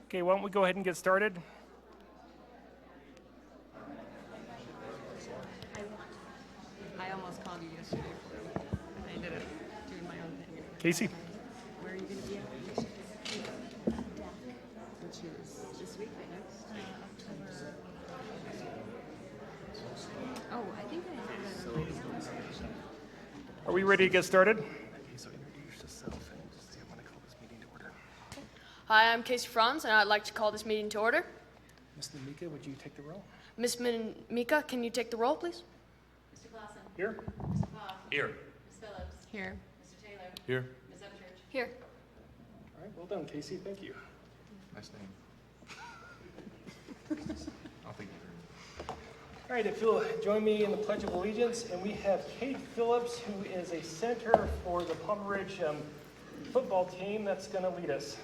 Okay, why don't we go ahead and get started? I almost called you yesterday for you. I ended up doing my own thing. Casey? Where are you going to be at? Which is this week or next? October. Oh, I think I have that on. Are we ready to get started? Hi, I'm Casey Franz, and I'd like to call this meeting to order. Ms. Namika, would you take the roll? Ms. Mika, can you take the roll, please? Mr. Clausen. Here. Mr. Pop. Here. Ms. Phillips. Here. Mr. Taylor. Here. Ms. Upchurch. Here. All right, well done, Casey. Thank you. Nice name. I'll take it. All right, if you'll join me in the Pledge of Allegiance, and we have Kate Phillips, who is a center for the Palm Ridge football team that's going to lead us.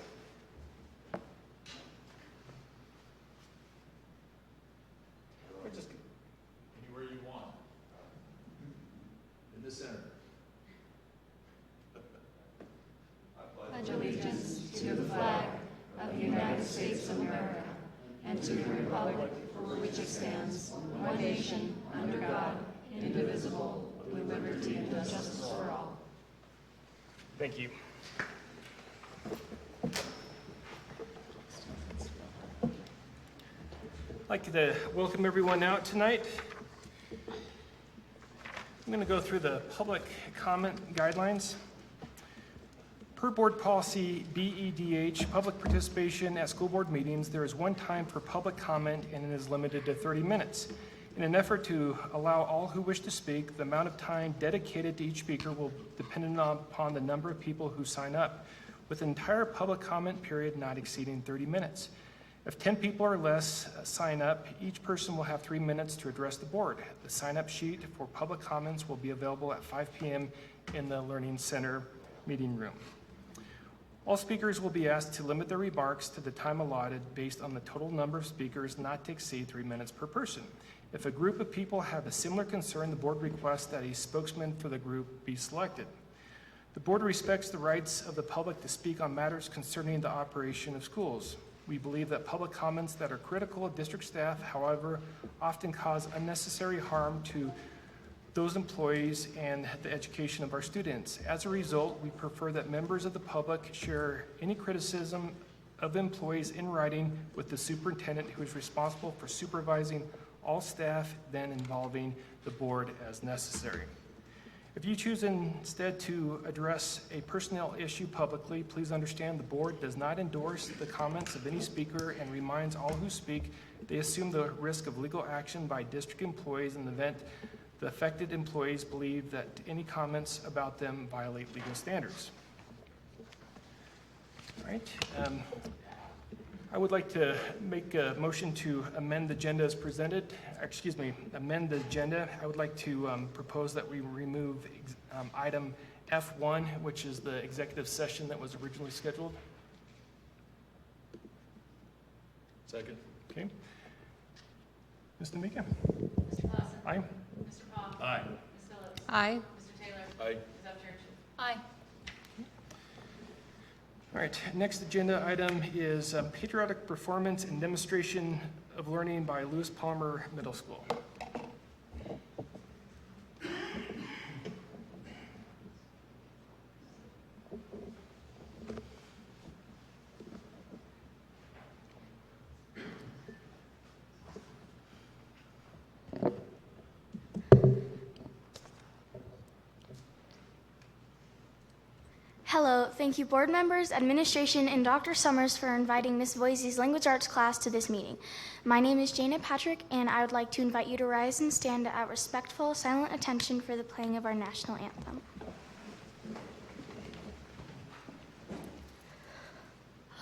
Anywhere you want. In the center. Pledge allegiance to the flag of the United States of America and to the republic for which it stands, one nation, under God, indivisible, with liberty and justice for all. Thank you. I'd like to welcome everyone out tonight. I'm going to go through the public comment guidelines. Per board policy BEDH, public participation at school board meetings, there is one time for public comment and it is limited to 30 minutes. In an effort to allow all who wish to speak, the amount of time dedicated to each speaker will depend upon the number of people who sign up, with the entire public comment period not exceeding 30 minutes. If 10 people or less sign up, each person will have 3 minutes to address the board. The sign-up sheet for public comments will be available at 5 p.m. in the Learning Center meeting room. All speakers will be asked to limit their remarks to the time allotted based on the total number of speakers not to exceed 3 minutes per person. If a group of people have a similar concern, the board requests that a spokesman for the group be selected. The board respects the rights of the public to speak on matters concerning the operation of schools. We believe that public comments that are critical of district staff, however, often cause unnecessary harm to those employees and the education of our students. As a result, we prefer that members of the public share any criticism of employees in writing with the superintendent, who is responsible for supervising all staff, then involving the board as necessary. If you choose instead to address a personnel issue publicly, please understand the board does not endorse the comments of any speaker and reminds all who speak they assume the risk of legal action by district employees in the event the affected employees believe that any comments about them violate legal standards. All right. I would like to make a motion to amend the agenda as presented. Amend the agenda. I would like to propose that we remove item F1, which is the executive session that was originally scheduled. Second. Okay. Mr. Mika? Mr. Clausen. Aye. Mr. Pop. Aye. Ms. Phillips. Aye. Mr. Taylor. Aye. Ms. Upchurch. Aye. All right, next agenda item is patriotic performance and demonstration of learning by Lewis Palmer Middle School. Hello, thank you board members, administration, and Dr. Summers for inviting Ms. Voisey's language arts class to this meeting. My name is Janet Patrick, and I would like to invite you to rise and stand at respectful, silent attention for the playing of our national anthem.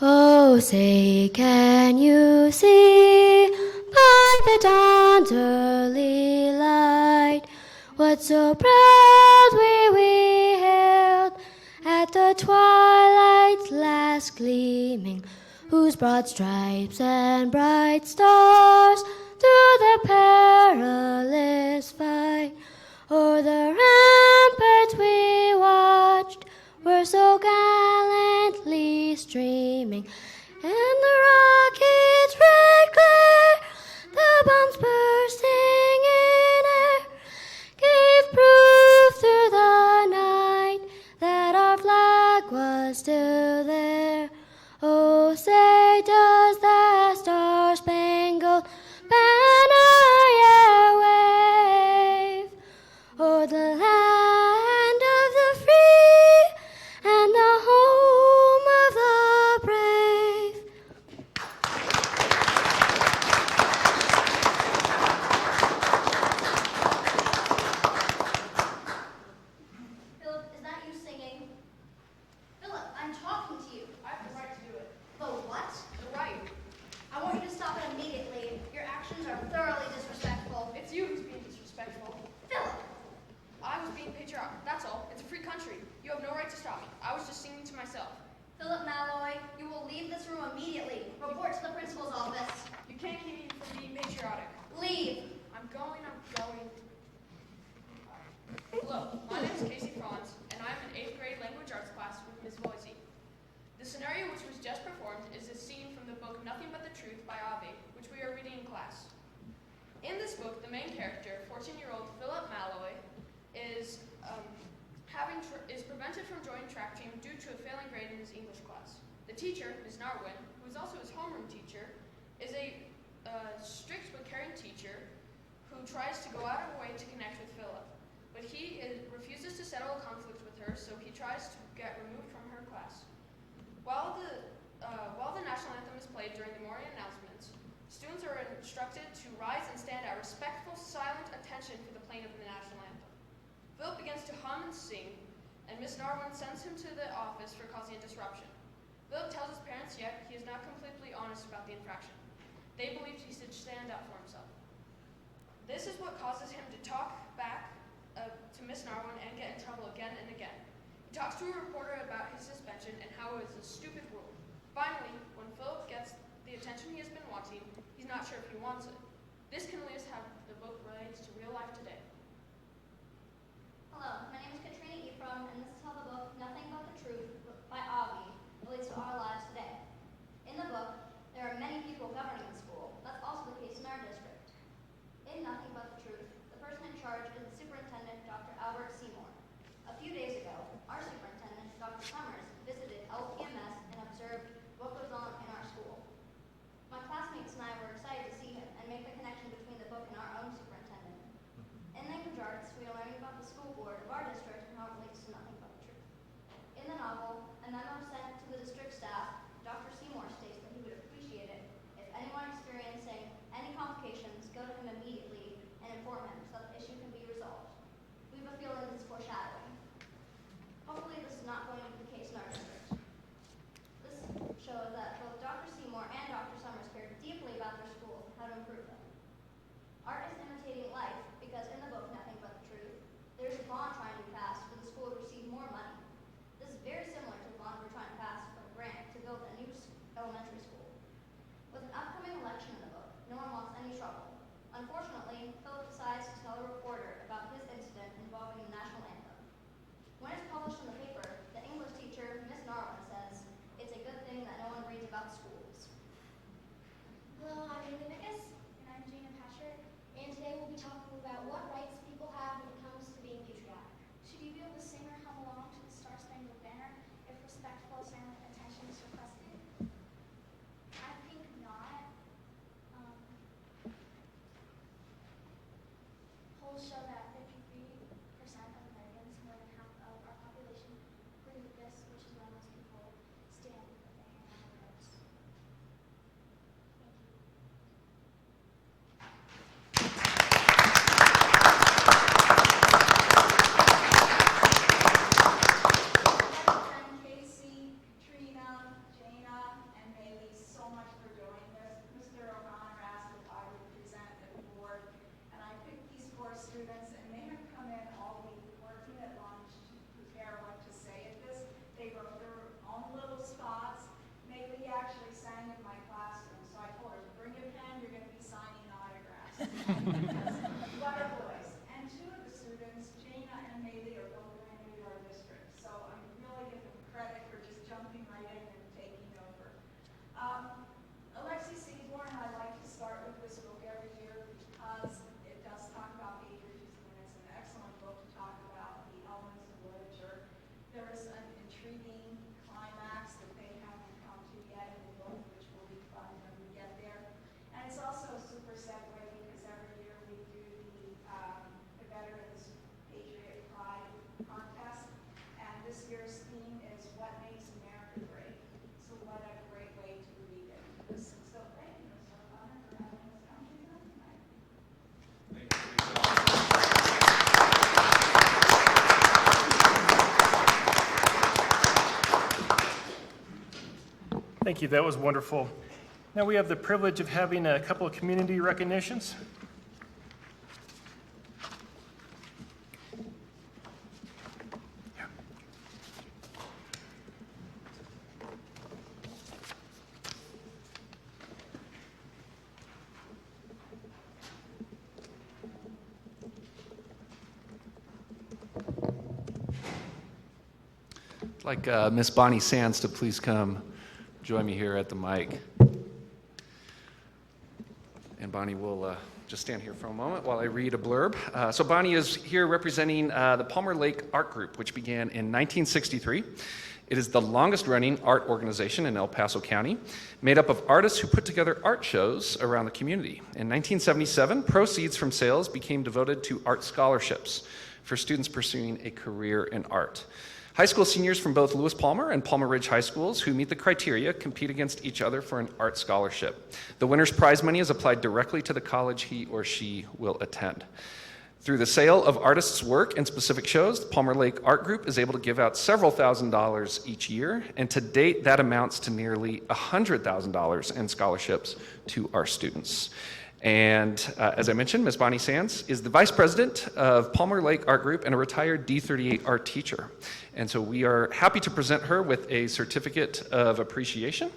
Oh, say, can you see by the dawn's early light what so proudly we hailed at the twilight's last gleaming, whose broad stripes and bright stars through the perilous fight o'er the ramparts we watched were so gallantly streaming, and the disrespectful. Philip! I was being patriotic, that's all. It's a free country. You have no right to stop me. I was just singing to myself. Philip Malloy, you will leave this room immediately. Report to the principal's office. You can't keep me from being patriotic. Leave. I'm going. Hello, my name is Casey Franz, and I'm in 8th grade language arts class with Ms. Voisey. The scenario which was just performed is a scene from the book Nothing But the Truth by Ave, which we are reading in class. In this book, the main character, 14-year-old Philip Malloy, is prevented from joining track team due to a failing grade in his English class. The teacher, Ms. Narwin, who is also his homeroom teacher, is a strict but caring teacher who tries to go out of her way to connect with Philip. But he refuses to settle a conflict with her, so he tries to get removed from her class. While the national anthem is played during the morning announcements, students are instructed to rise and stand at respectful, silent attention for the playing of the national anthem. Philip begins to hum and sing, and Miss Narwin sends him to the office for causing a disruption. Philip tells his parents, yet he is not completely honest about the infraction. They believed he should stand up for himself. This is what causes him to talk back to Miss Narwin and get in trouble again and again. He talks to a reporter about his suspension and how it is a stupid rule. Finally, when Philip gets the attention he has been wanting, he's not sure if he wants it. This can lead us to have the book relates to real life today. Hello, my name is Katrina Ephraim, and this is how the book Nothing But the Truth by Avi relates to our lives today. In the book, there are many people governing the school. That's also the case in our district. In Nothing But the Truth, the person in charge is the superintendent, Dr. Albert Seymour. A few days ago, our superintendent, Dr. Summers, visited LPMS and observed what goes on in our school. My classmates and I were excited to see him and make the connection between the book and our own superintendent. In language arts, we are learning about the school board of our district and how it relates to Nothing But the Truth. In the novel, a memo sent to the district staff, Dr. Seymour states that he would appreciate it if anyone experiencing any complications go to him immediately and inform him so that the issue can be resolved. We have a feeling this is foreshadowing. Hopefully this is not going to be the case in our district. This shows that both Dr. Seymour and Dr. Summers care deeply about their schools and how to improve them. Art is imitating life because in the book Nothing But the Truth, there is a bond trying to be passed for the school to receive more money. This is very similar to the bond we're trying to pass for a grant to build a new elementary school. With an upcoming election in the book, no one wants any trouble. Unfortunately, Philip decides to tell a reporter about his incident involving the national anthem. When it's published in the paper, the English teacher, Miss Narwin, says, "It's a good thing that no one reads about schools." Hello, I'm Amy Mickus, and I'm Gina Patrick, and today we'll be talking about what rights people have when it comes to being patriotic. Should you be able to sing or hum along to the Star-Spangled Banner if respectful silent attention is requested? I think not. Polls show that 53% of Americans, more than half of our population, agree with this, which is why most people stand with their hand on their hearts. Thank you. And Casey, Katrina, Jana, and Maylee so much for doing this. Mr. O'Connor asked if I would present at the board, and I picked these 4 students, and they have come in all week working at lunch to prepare what to say at this. They wrote their own little spots. Maylee actually sang in my classroom, so I told her, bring your pen, you're going to be signing autographs. What a voice. And 2 of the students, Jana and Maylee, are both brand new to our district, so I'm really giving them credit for just jumping right in and taking over. Alexi Seaborn, I like to start with this book every year because it does talk about patriotism, and it's an excellent book to talk about the elements of literature. There is an intriguing climax that they haven't come to yet in the book, which will be fun when we get there. And it's also a super segue because every year we do the Veterans Patriot Pride contest, and this year's theme is what makes America great. So what a great way to read it. So thank you, Mr. O'Connor, for having us down here tonight. Thank you, that was wonderful. Now we have the privilege of having a couple of community recognitions. I'd like Miss Bonnie Sands to please come join me here at the mic. And Bonnie will just stand here for a moment while I read a blurb. So Bonnie is here representing the Palmer Lake Art Group, which began in 1963. It is the longest-running art organization in El Paso County, made up of artists who put together art shows around the community. In 1977, proceeds from sales became devoted to art scholarships for students pursuing a career in art. High school seniors from both Lewis Palmer and Palmer Ridge High Schools who meet the criteria compete against each other for an art scholarship. The winner's prize money is applied directly to the college he or she will attend. Through the sale of artists' work and specific shows, the Palmer Lake Art Group is able to give out several $1,000s each year, and to date that amounts to nearly $100,000 in scholarships to our students. And as I mentioned, Ms. Bonnie Sands is the vice president of Palmer Lake Art Group and a retired D38 art teacher. And so we are happy to present her with a certificate of appreciation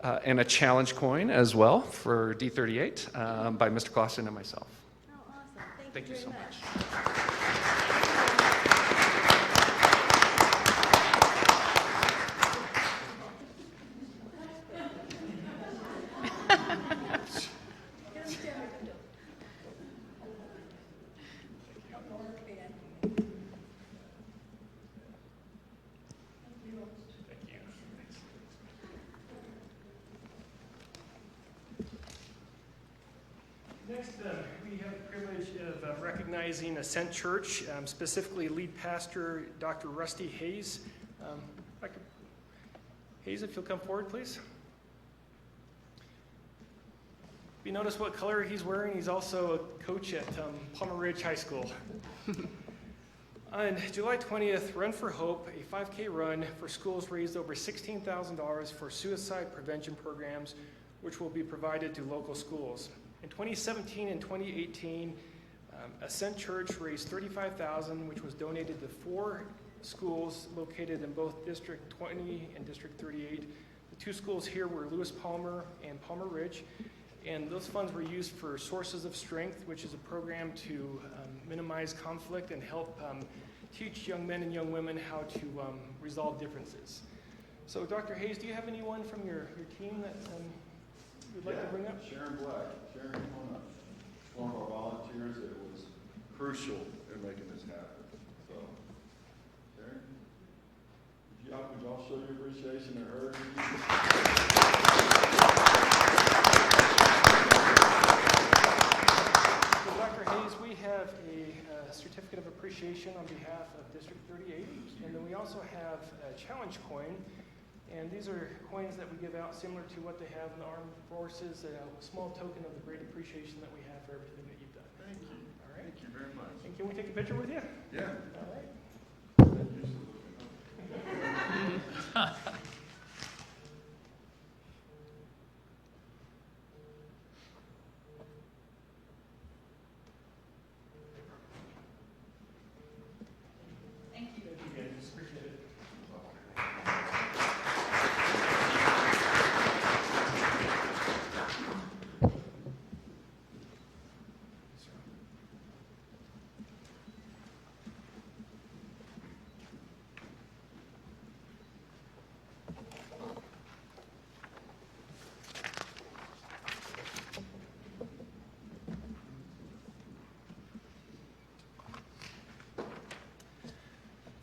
and a challenge coin as well for D38 by Mr. Clausen and myself. Oh, awesome. Thank you so much. Next, we have the privilege of recognizing Ascent Church, specifically lead pastor Dr. Rusty Hayes. Dr. Hayes, if you'll come forward, please. If you notice what color he's wearing, he's also a coach at Palmer Ridge High School. On July 20th, Run for Hope, a 5K run for schools, raised over $16,000 for suicide prevention programs, which will be provided to local schools. In 2017 and 2018, Ascent Church raised $35,000, which was donated to 4 schools located in both District 20 and District 38. The 2 schools here were Lewis Palmer and Palmer Ridge, and those funds were used for Sources of Strength, which is a program to minimize conflict and help teach young men and young women how to resolve differences. So Dr. Hayes, do you have anyone from your team that you'd like to bring up? Sharon Black. Sharon, come on up. One of our volunteers that was crucial in making this happen. So, Sharon, would y'all show your appreciation to her? So Dr. Hayes, we have a certificate of appreciation on behalf of District 38, and then we also have a challenge coin. And these are coins that we give out similar to what they have in the armed forces, a small token of the great appreciation that we have for everything that you've done. Thank you. All right. Thank you very much. And can we take a picture with you? Yeah. All right. Thank you. Thank you, guys. Appreciate it.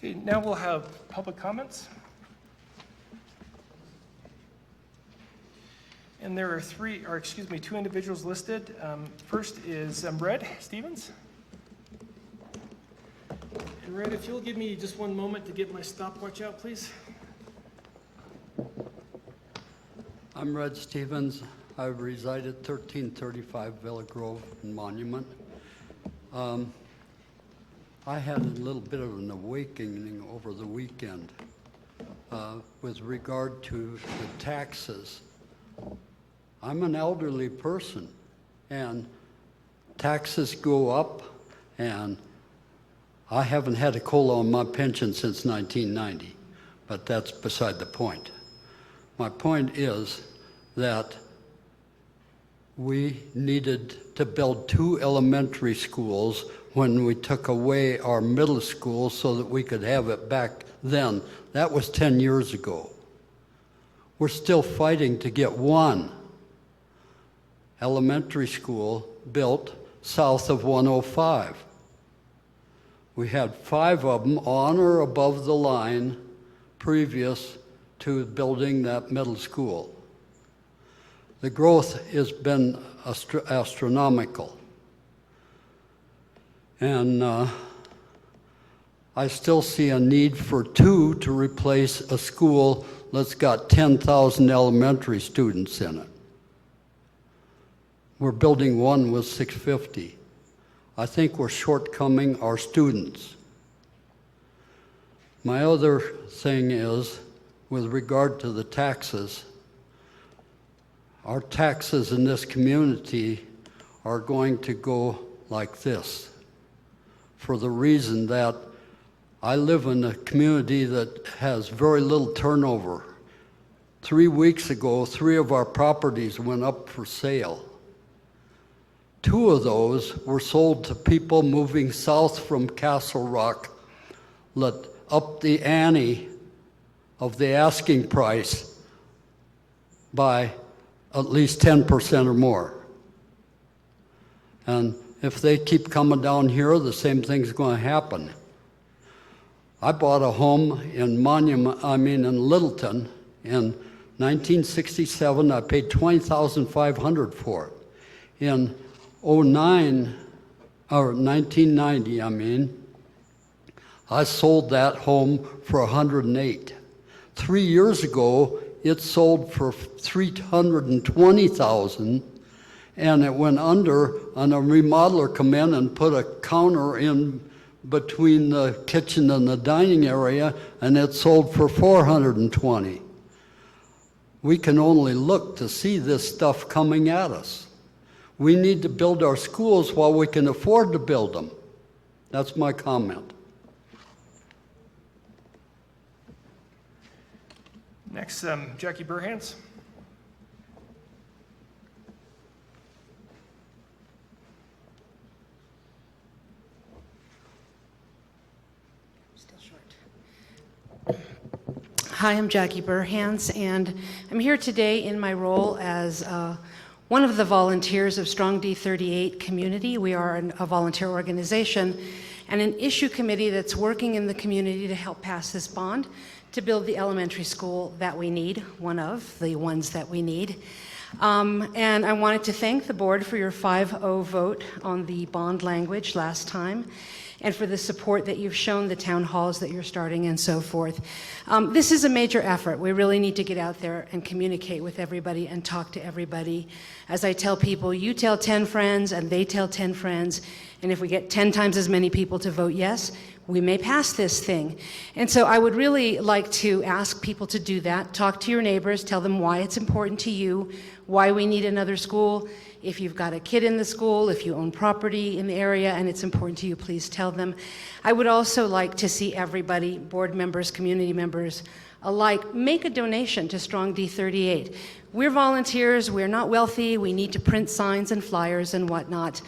Okay, now we'll have public comments. And there are 2 individuals listed. First is Red Stevens. And Red, if you'll give me just one moment to get my stopwatch out, please. I'm Red Stevens. I reside at 1335 Villa Grove Monument. I had a little bit of an awakening over the weekend with regard to the taxes. I'm an elderly person, and taxes go up, and I haven't had a COLA on my pension since 1990, but that's beside the point. My point is that we needed to build 2 elementary schools when we took away our middle school so that we could have it back then. That was 10 years ago. We're still fighting to get one elementary school built south of 105. We had 5 of them on or above the line previous to building that middle school. The growth has been astronomical. And I still see a need for 2 to replace a school that's got 10,000 elementary students in it. We're building one with 650. I think we're shortcoming our students. My other thing is, with regard to the taxes, our taxes in this community are going to go like this, for the reason that I live in a community that has very little turnover. 3 weeks ago, 3 of our properties went up for sale. 2 of those were sold to people moving south from Castle Rock, let up the ante of the asking price by at least 10% or more. And if they keep coming down here, the same thing's going to happen. I bought a home in in Littleton in 1967. I paid $20,500 for it. In 1990, I sold that home for $108,000. 3 years ago, it sold for $320,000, and it went under, and a remodeler come in and put a counter in between the kitchen and the dining area, and it sold for $420,000. We can only look to see this stuff coming at us. We need to build our schools while we can afford to build them. That's my comment. Next, Jackie Burhans. Still short. Hi, I'm Jackie Burhans, and I'm here today in my role as one of the volunteers of Strong D38 Community. We are a volunteer organization and an issue committee that's working in the community to help pass this bond to build the elementary school that we need, one of the ones that we need. And I wanted to thank the board for your 5-0 vote on the bond language last time, and for the support that you've shown the town halls that you're starting and so forth. This is a major effort. We really need to get out there and communicate with everybody and talk to everybody. As I tell people, you tell 10 friends and they tell 10 friends, and if we get 10 times as many people to vote yes, we may pass this thing. And so I would really like to ask people to do that. Talk to your neighbors, tell them why it's important to you, why we need another school. If you've got a kid in the school, if you own property in the area and it's important to you, please tell them. I would also like to see everybody, board members, community members alike, make a donation to Strong D38. We're volunteers, we're not wealthy, we need to print signs and flyers and whatnot.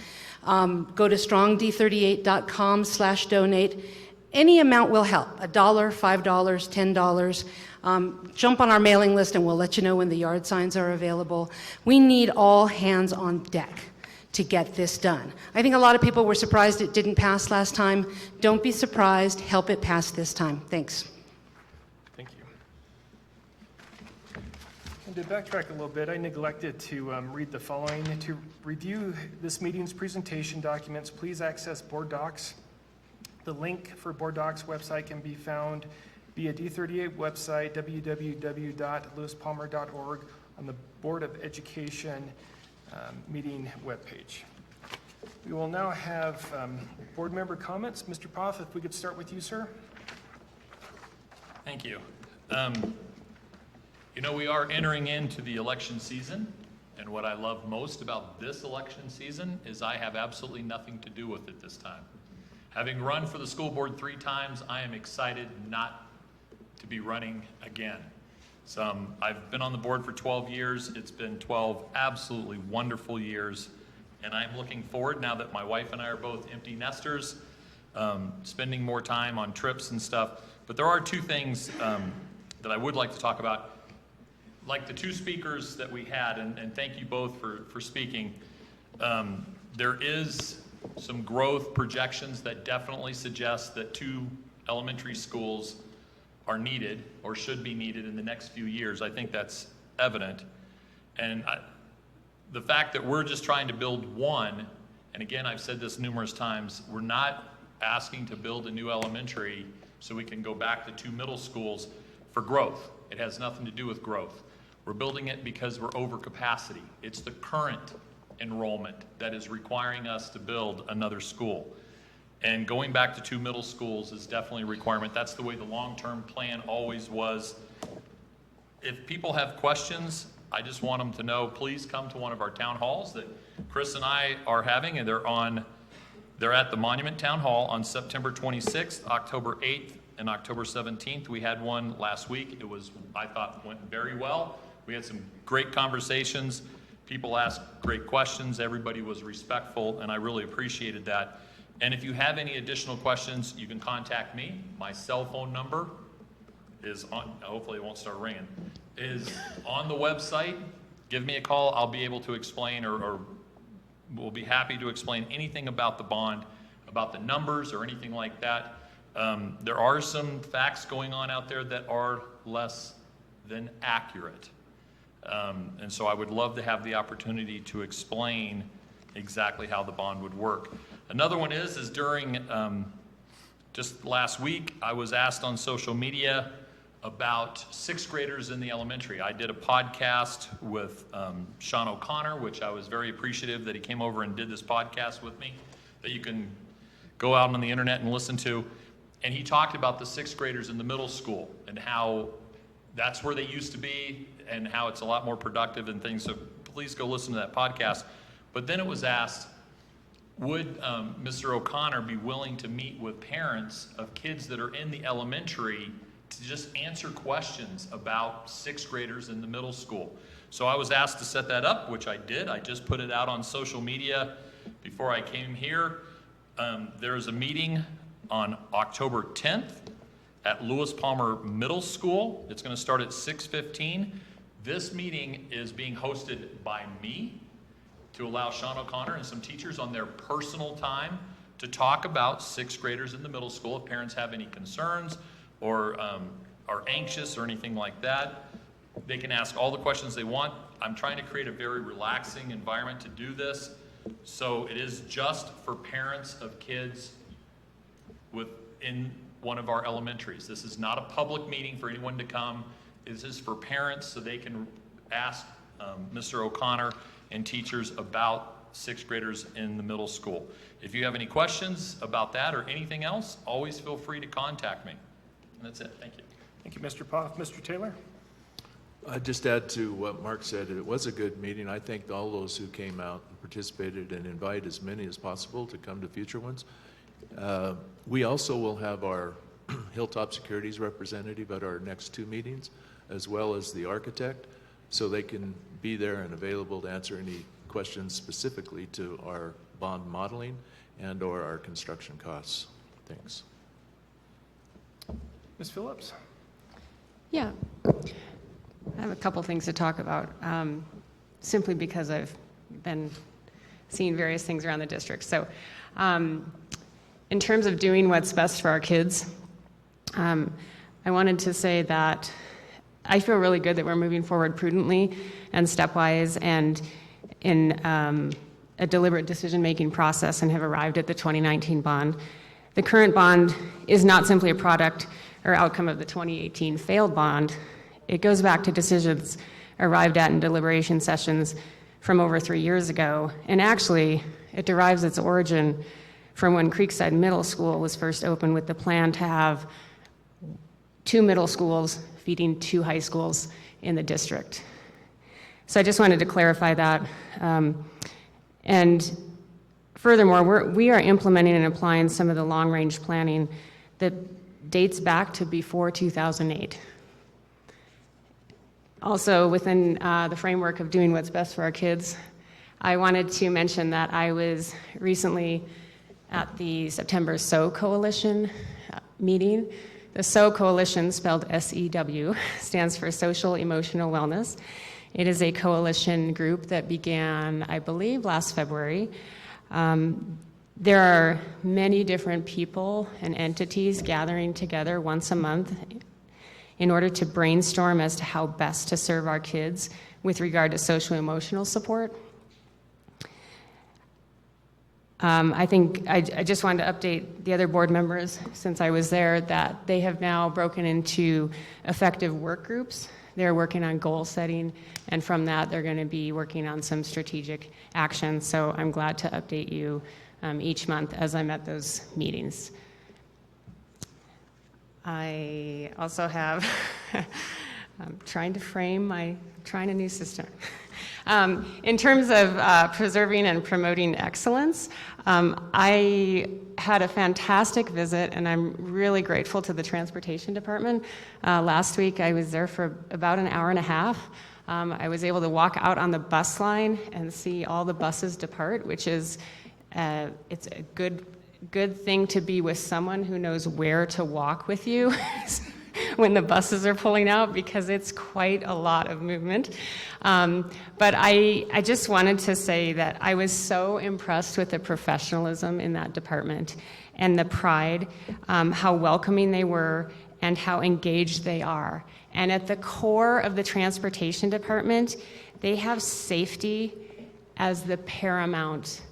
Go to strongd38.com/donate. Any amount will help, $1, $5, $10. Jump on our mailing list and we'll let you know when the yard signs are available. We need all hands on deck to get this done. I think a lot of people were surprised it didn't pass last time. Don't be surprised, help it pass this time. Thanks. Thank you. And to backtrack a little bit, I neglected to read the following. To review this meeting's presentation documents, please access Board Docs. The link for Board Docs website can be found via D38 website, www.lewispalmer.org, on the Board of Education meeting webpage. We will now have board member comments. Mr. Poff, if we could start with you, sir. Thank you. You know, we are entering into the election season, and what I love most about this election season is I have absolutely nothing to do with it this time. Having run for the school board 3 times, I am excited not to be running again. I've been on the board for 12 years. It's been 12 absolutely wonderful years, and I'm looking forward, now that my wife and I are both empty nesters, spending more time on trips and stuff, But there are two things that I would like to talk about. Like the two speakers that we had, and thank you both for speaking, there is some growth projections that definitely suggest that 2 elementary schools are needed or should be needed in the next few years. I think that's evident. And the fact that we're just trying to build one, and again, I've said this numerous times, we're not asking to build a new elementary so we can go back to 2 middle schools for growth. It has nothing to do with growth. We're building it because we're over capacity. It's the current enrollment that is requiring us to build another school. And going back to 2 middle schools is definitely a requirement. That's the way the long-term plan always was. If people have questions, I just want them to know, please come to one of our town halls that Chris and I are having, and they're at the Monument Town Hall on September 26th, October 8th, and October 17th. We had one last week. It was, I thought, went very well. We had some great conversations. People asked great questions. Everybody was respectful, and I really appreciated that. And if you have any additional questions, you can contact me. My cell phone number is on, hopefully it won't start ringing, is on the website. Give me a call. I'll be able to explain, or we'll be happy to explain anything about the bond, about the numbers or anything like that. There are some facts going on out there that are less than accurate. And so I would love to have the opportunity to explain exactly how the bond would work. Another one is during, just last week, I was asked on social media about 6th graders in the elementary. I did a podcast with Sean O'Connor, which I was very appreciative that he came over and did this podcast with me, that you can go out on the internet and listen to. And he talked about the 6th graders in the middle school and how that's where they used to be and how it's a lot more productive and things. So please go listen to that podcast. But then it was asked, would Mr. O'Connor be willing to meet with parents of kids that are in the elementary to just answer questions about 6th graders in the middle school? So I was asked to set that up, which I did. I just put it out on social media before I came here. There's a meeting on October 10th at Lewis Palmer Middle School. It's going to start at 6:15. This meeting is being hosted by me to allow Sean O'Connor and some teachers on their personal time to talk about 6th graders in the middle school. If parents have any concerns or are anxious or anything like that, they can ask all the questions they want. I'm trying to create a very relaxing environment to do this. So it is just for parents of kids within one of our elementaries. This is not a public meeting for anyone to come. This is for parents so they can ask Mr. O'Connor and teachers about 6th graders in the middle school. If you have any questions about that or anything else, always feel free to contact me. And that's it. Thank you. Thank you, Mr. Poff. Mr. Taylor? I'd just add to what Mark said. It was a good meeting. I thank all those who came out and participated, and invite as many as possible to come to future ones. We also will have our Hilltop Securities representative at our next 2 meetings, as well as the architect, so they can be there and available to answer any questions specifically to our bond modeling and or our construction costs. Thanks. Ms. Phillips? Yeah. I have a couple things to talk about, simply because I've been seeing various things around the district. So in terms of doing what's best for our kids, I wanted to say that I feel really good that we're moving forward prudently and stepwise and in a deliberate decision-making process and have arrived at the 2019 bond. The current bond is not simply a product or outcome of the 2018 failed bond. It goes back to decisions arrived at in deliberation sessions from over 3 years ago. And actually, it derives its origin from when Creekside Middle School was first opened with the plan to have 2 middle schools feeding 2 high schools in the district. So I just wanted to clarify that. And furthermore, we are implementing and applying some of the long-range planning that dates back to before 2008. Also, within the framework of doing what's best for our kids, I wanted to mention that I was recently at the September SO Coalition meeting The SEW Coalition, spelled S-E-W, stands for Social Emotional Wellness. It is a coalition group that began, I believe, last February. There are many different people and entities gathering together once a month in order to brainstorm as to how best to serve our kids with regard to social emotional support. I think I just wanted to update the other board members, since I was there, that they have now broken into effective work groups. They're working on goal setting, and from that they're going to be working on some strategic actions. So I'm glad to update you each month as I'm at those meetings. I also have, I'm trying a new system. In terms of preserving and promoting excellence, I had a fantastic visit, and I'm really grateful to the transportation department. Last week I was there for about an hour and a half. I was able to walk out on the bus line and see all the buses depart, which is it's a good thing to be with someone who knows where to walk with you when the buses are pulling out, because it's quite a lot of movement. But I just wanted to say that I was so impressed with the professionalism in that department and the pride, how welcoming they were, and how engaged they are. And at the core of the transportation department, they have safety as the paramount,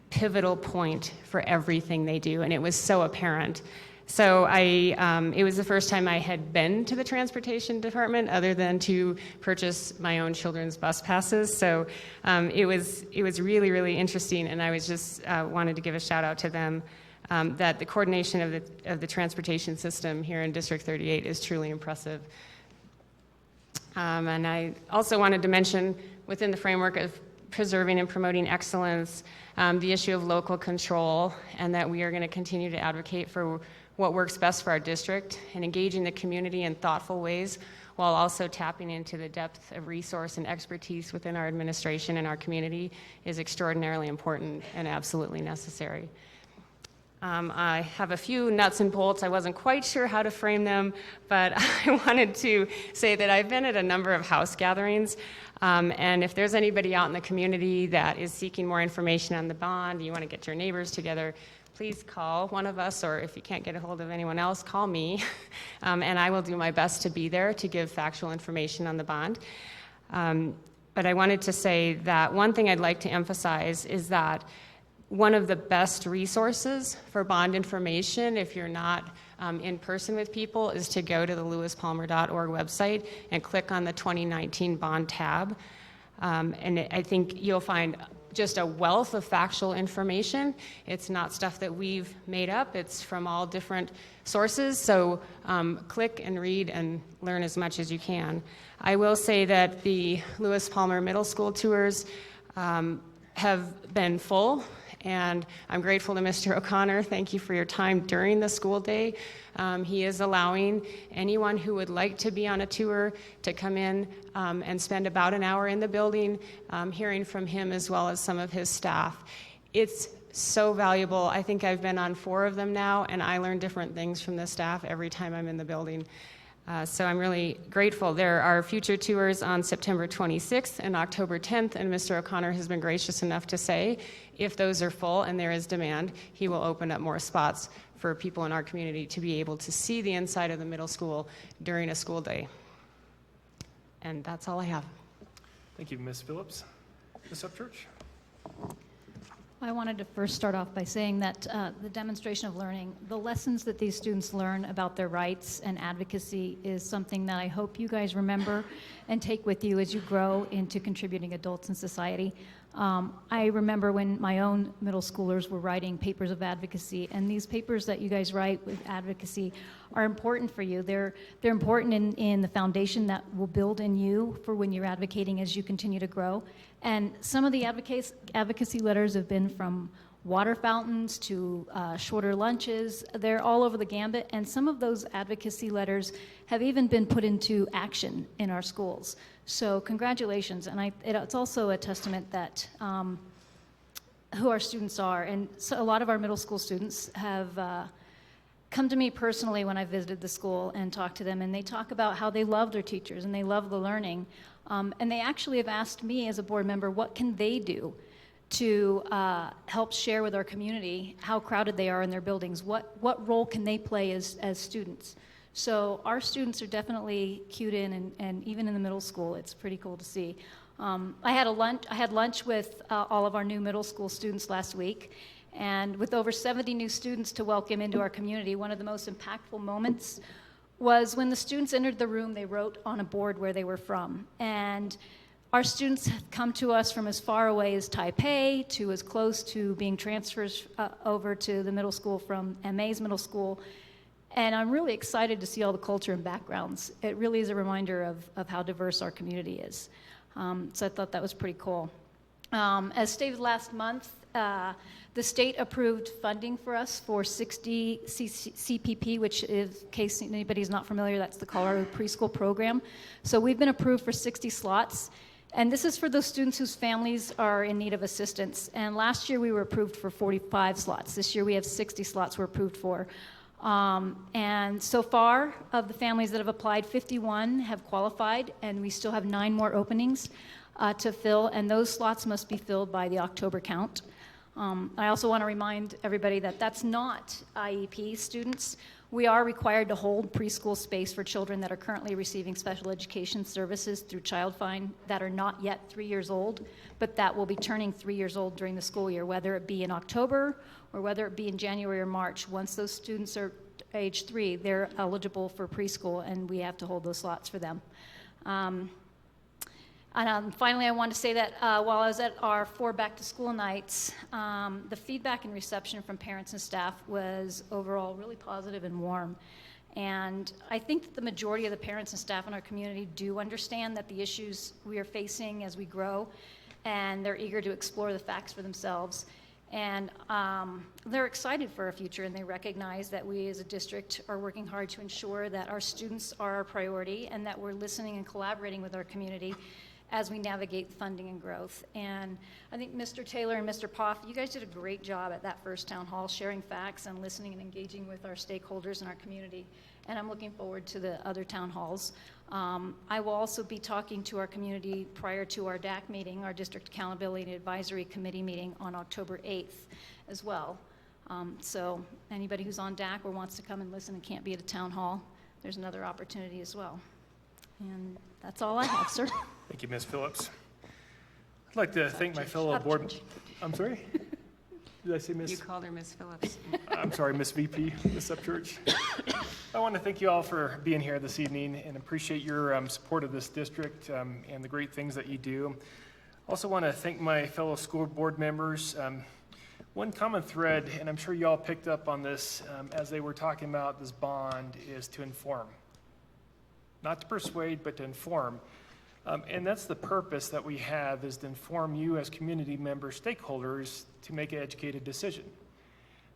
pivotal point for everything they do, and it was so apparent. So it was the first time I had been to the transportation department other than to purchase my own children's bus passes. So it was really, really interesting, and I was just wanted to give a shout out to them that the coordination of the transportation system here in District 38 is truly impressive. And I also wanted to mention, within the framework of preserving and promoting excellence, the issue of local control, and that we are going to continue to advocate for what works best for our district and engaging the community in thoughtful ways, while also tapping into the depth of resource and expertise within our administration and our community, is extraordinarily important and absolutely necessary. I have a few nuts and bolts. I wasn't quite sure how to frame them, but I wanted to say that I've been at a number of house gatherings, and if there's anybody out in the community that is seeking more information on the bond, you want to get your neighbors together, please call one of us, or if you can't get a hold of anyone else, call me, and I will do my best to be there to give factual information on the bond. But I wanted to say that one thing I'd like to emphasize is that one of the best resources for bond information, if you're not in person with people, is to go to the lewispalmer.org website and click on the 2019 bond tab. And I think you'll find just a wealth of factual information. It's not stuff that we've made up. It's from all different sources. So click and read and learn as much as you can. I will say that the Lewis Palmer Middle School tours have been full, and I'm grateful to Mr. O'Connor. Thank you for your time during the school day. He is allowing anyone who would like to be on a tour to come in and spend about an hour in the building, hearing from him as well as some of his staff. It's so valuable. I think I've been on 4 of them now, and I learn different things from the staff every time I'm in the building. So I'm really grateful. There are future tours on September 26th and October 10th, and Mr. O'Connor has been gracious enough to say if those are full and there is demand, he will open up more spots for people in our community to be able to see the inside of the middle school during a school day. And that's all I have. Thank you, Ms. Phillips. Ms. Upchurch? I wanted to first start off by saying that the demonstration of learning, the lessons that these students learn about their rights and advocacy is something that I hope you guys remember and take with you as you grow into contributing adults in society. I remember when my own middle schoolers were writing papers of advocacy, and these papers that you guys write with advocacy are important for you. They're important in the foundation that will build in you for when you're advocating as you continue to grow. And some of the advocacy letters have been from water fountains to shorter lunches. They're all over the gambit, and some of those advocacy letters have even been put into action in our schools. So congratulations, and it's also a testament that who our students are. And so a lot of our middle school students have come to me personally when I visited the school and talked to them, and they talk about how they love their teachers and they love the learning. And they actually have asked me as a board member, what can they do to help share with our community how crowded they are in their buildings? What role can they play as students? So our students are definitely cued in, and even in the middle school, it's pretty cool to see. I had lunch with all of our new middle school students last week, and with over 70 new students to welcome into our community, one of the most impactful moments was when the students entered the room, they wrote on a board where they were from. And our students have come to us from as far away as Taipei to as close to being transferred over to the middle school from MA's middle school. And I'm really excited to see all the culture and backgrounds. It really is a reminder of how diverse our community is. So I thought that was pretty cool. As stated last month, the state approved funding for us for 60 CPP, which is, in case anybody's not familiar, that's the Colorado Preschool Program. So we've been approved for 60 slots. And this is for those students whose families are in need of assistance. And last year we were approved for 45 slots. This year we have 60 slots we're approved for. And so far, of the families that have applied, 51 have qualified, and we still have 9 more openings to fill, and those slots must be filled by the October count. I also want to remind everybody that that's not IEP students. We are required to hold preschool space for children that are currently receiving special education services through Child Find that are not yet 3 years old, but that will be turning 3 years old during the school year, whether it be in October or whether it be in January or March. Once those students are age 3, they're eligible for preschool, and we have to hold those slots for them. Finally, I want to say that while I was at our 4 back-to-school nights, the feedback and reception from parents and staff was overall really positive and warm. And I think that the majority of the parents and staff in our community do understand that the issues we are facing as we grow, and they're eager to explore the facts for themselves. And they're excited for our future, and they recognize that we as a district are working hard to ensure that our students are our priority and that we're listening and collaborating with our community as we navigate funding and growth. And I think Mr. Taylor and Mr. Poff, you guys did a great job at that first town hall, sharing facts and listening and engaging with our stakeholders in our community. And I'm looking forward to the other town halls. I will also be talking to our community prior to our DAC meeting, our District Accountability and Advisory Committee meeting on October 8th as well. So anybody who's on DAC or wants to come and listen and can't be at a town hall, there's another opportunity as well. And that's all I have, sir. Thank you, Ms. Phillips. I'd like to thank my fellow board. I'm sorry? Did I say Miss? You called her Miss Phillips. I'm sorry, Miss VP, Miss Upchurch. I want to thank you all for being here this evening and appreciate your support of this district and the great things that you do. Also want to thank my fellow school board members. One common thread, and I'm sure you all picked up on this as they were talking about this bond, is to inform. Not to persuade, but to inform. And that's the purpose that we have, is to inform you as community members, stakeholders, to make an educated decision.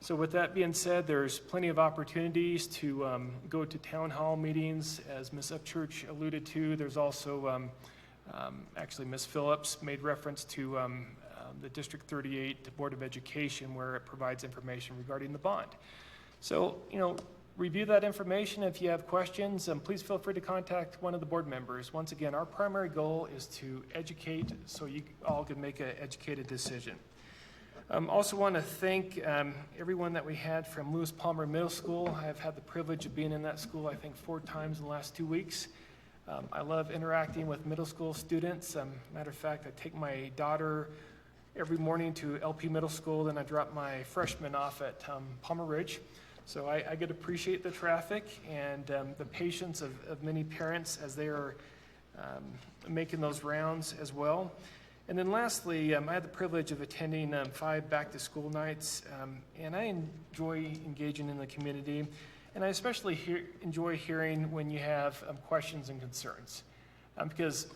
So with that being said, there's plenty of opportunities to go to town hall meetings, as Ms. Upchurch alluded to. There's also, actually Ms. Phillips made reference to the District 38 Board of Education, where it provides information regarding the bond. So, review that information. If you have questions, please feel free to contact one of the board members. Once again, our primary goal is to educate so you all can make an educated decision. Also want to thank everyone that we had from Lewis Palmer Middle School. I've had the privilege of being in that school, I think, 4 times in the last 2 weeks. I love interacting with middle school students. Matter of fact, I take my daughter every morning to LP Middle School, then I drop my freshman off at Palmer Ridge. So I get to appreciate the traffic and the patience of many parents as they are making those rounds as well. And then lastly, I had the privilege of attending 5 back-to-school nights, and I enjoy engaging in the community, and I especially enjoy hearing when you have questions and concerns, because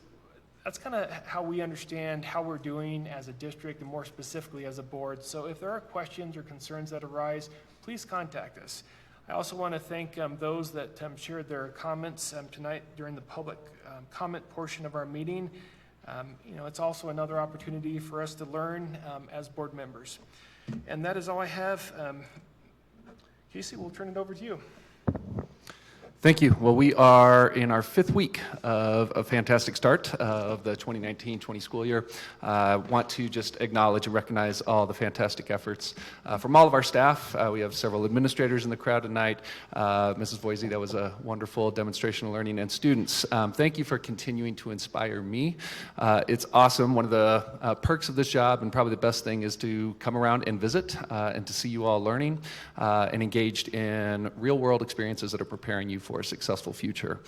that's kind of how we understand how we're doing as a district and more specifically as a board. So if there are questions or concerns that arise, please contact us. I also want to thank those that shared their comments tonight during the public comment portion of our meeting. It's also another opportunity for us to learn as board members. And that is all I have. Casey, we'll turn it over to you. Thank you. Well, we are in our 5th week of a fantastic start of the 2019-20 school year. I want to just acknowledge and recognize all the fantastic efforts from all of our staff. We have several administrators in the crowd tonight. Mrs. Voisey, that was a wonderful demonstration of learning, and students. Thank you for continuing to inspire me. It's awesome. One of the perks of this job, and probably the best thing, is to come around and visit and to see you all learning and engaged in real-world experiences that are preparing you for a successful future.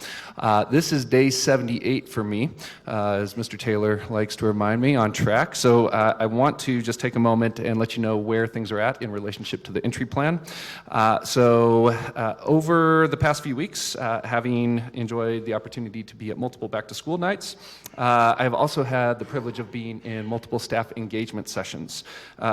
This is day 78 for me, as Mr. Taylor likes to remind me, on track. So I want to just take a moment and let you know where things are at in relationship to the entry plan. Over the past few weeks, having enjoyed the opportunity to be at multiple back-to-school nights, I have also had the privilege of being in multiple staff engagement sessions.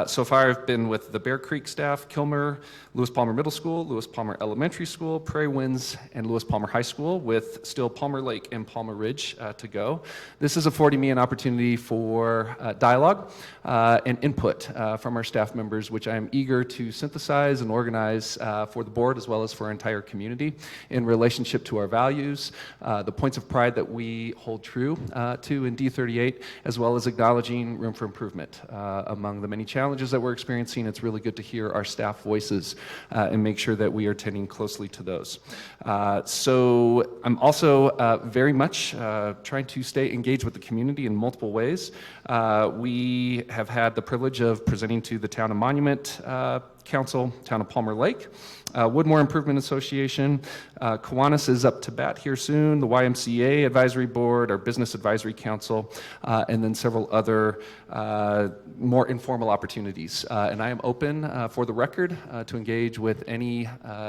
So far, I've been with the Bear Creek staff, Kilmer, Lewis Palmer Middle School, Lewis Palmer Elementary School, Prairie Winds, and Lewis Palmer High School, with still Palmer Lake and Palmer Ridge to go. This is affording me an opportunity for dialogue and input from our staff members, which I am eager to synthesize and organize for the board as well as for our entire community in relationship to our values, the points of pride that we hold true to in D38, as well as acknowledging room for improvement. Among the many challenges that we're experiencing, it's really good to hear our staff voices and make sure that we are tending closely to those. So I'm also very much trying to stay engaged with the community in multiple ways. We have had the privilege of presenting to the Town and Monument Council, Town of Palmer Lake, Woodmore Improvement Association, Kiwanis is up to bat here soon, the YMCA Advisory Board, our Business Advisory Council, and then several other more informal opportunities. And I am open, for the record, to engage with any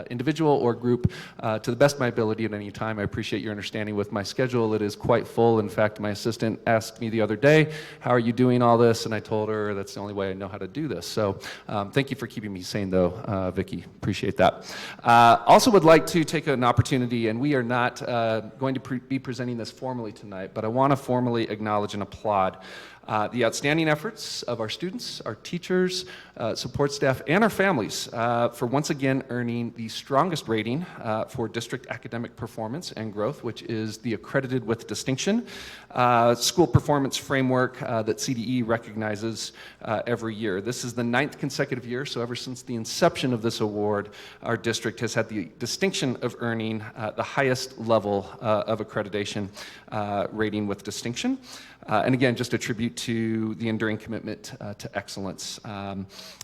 individual or group to the best of my ability at any time. I appreciate your understanding with my schedule. It is quite full. In fact, my assistant asked me the other day, how are you doing all this? And I told her that's the only way I know how to do this. So thank you for keeping me sane, though, Vicki. Appreciate that. Also would like to take an opportunity, and we are not going to be presenting this formally tonight, but I want to formally acknowledge and applaud the outstanding efforts of our students, our teachers, support staff, and our families for once again earning the strongest rating for district academic performance and growth, which is the Accredited with Distinction school performance framework that CDE recognizes every year. This is the 9th consecutive year, so ever since the inception of this award, our district has had the distinction of earning the highest level of accreditation rating with distinction. And again, just a tribute to the enduring commitment to excellence,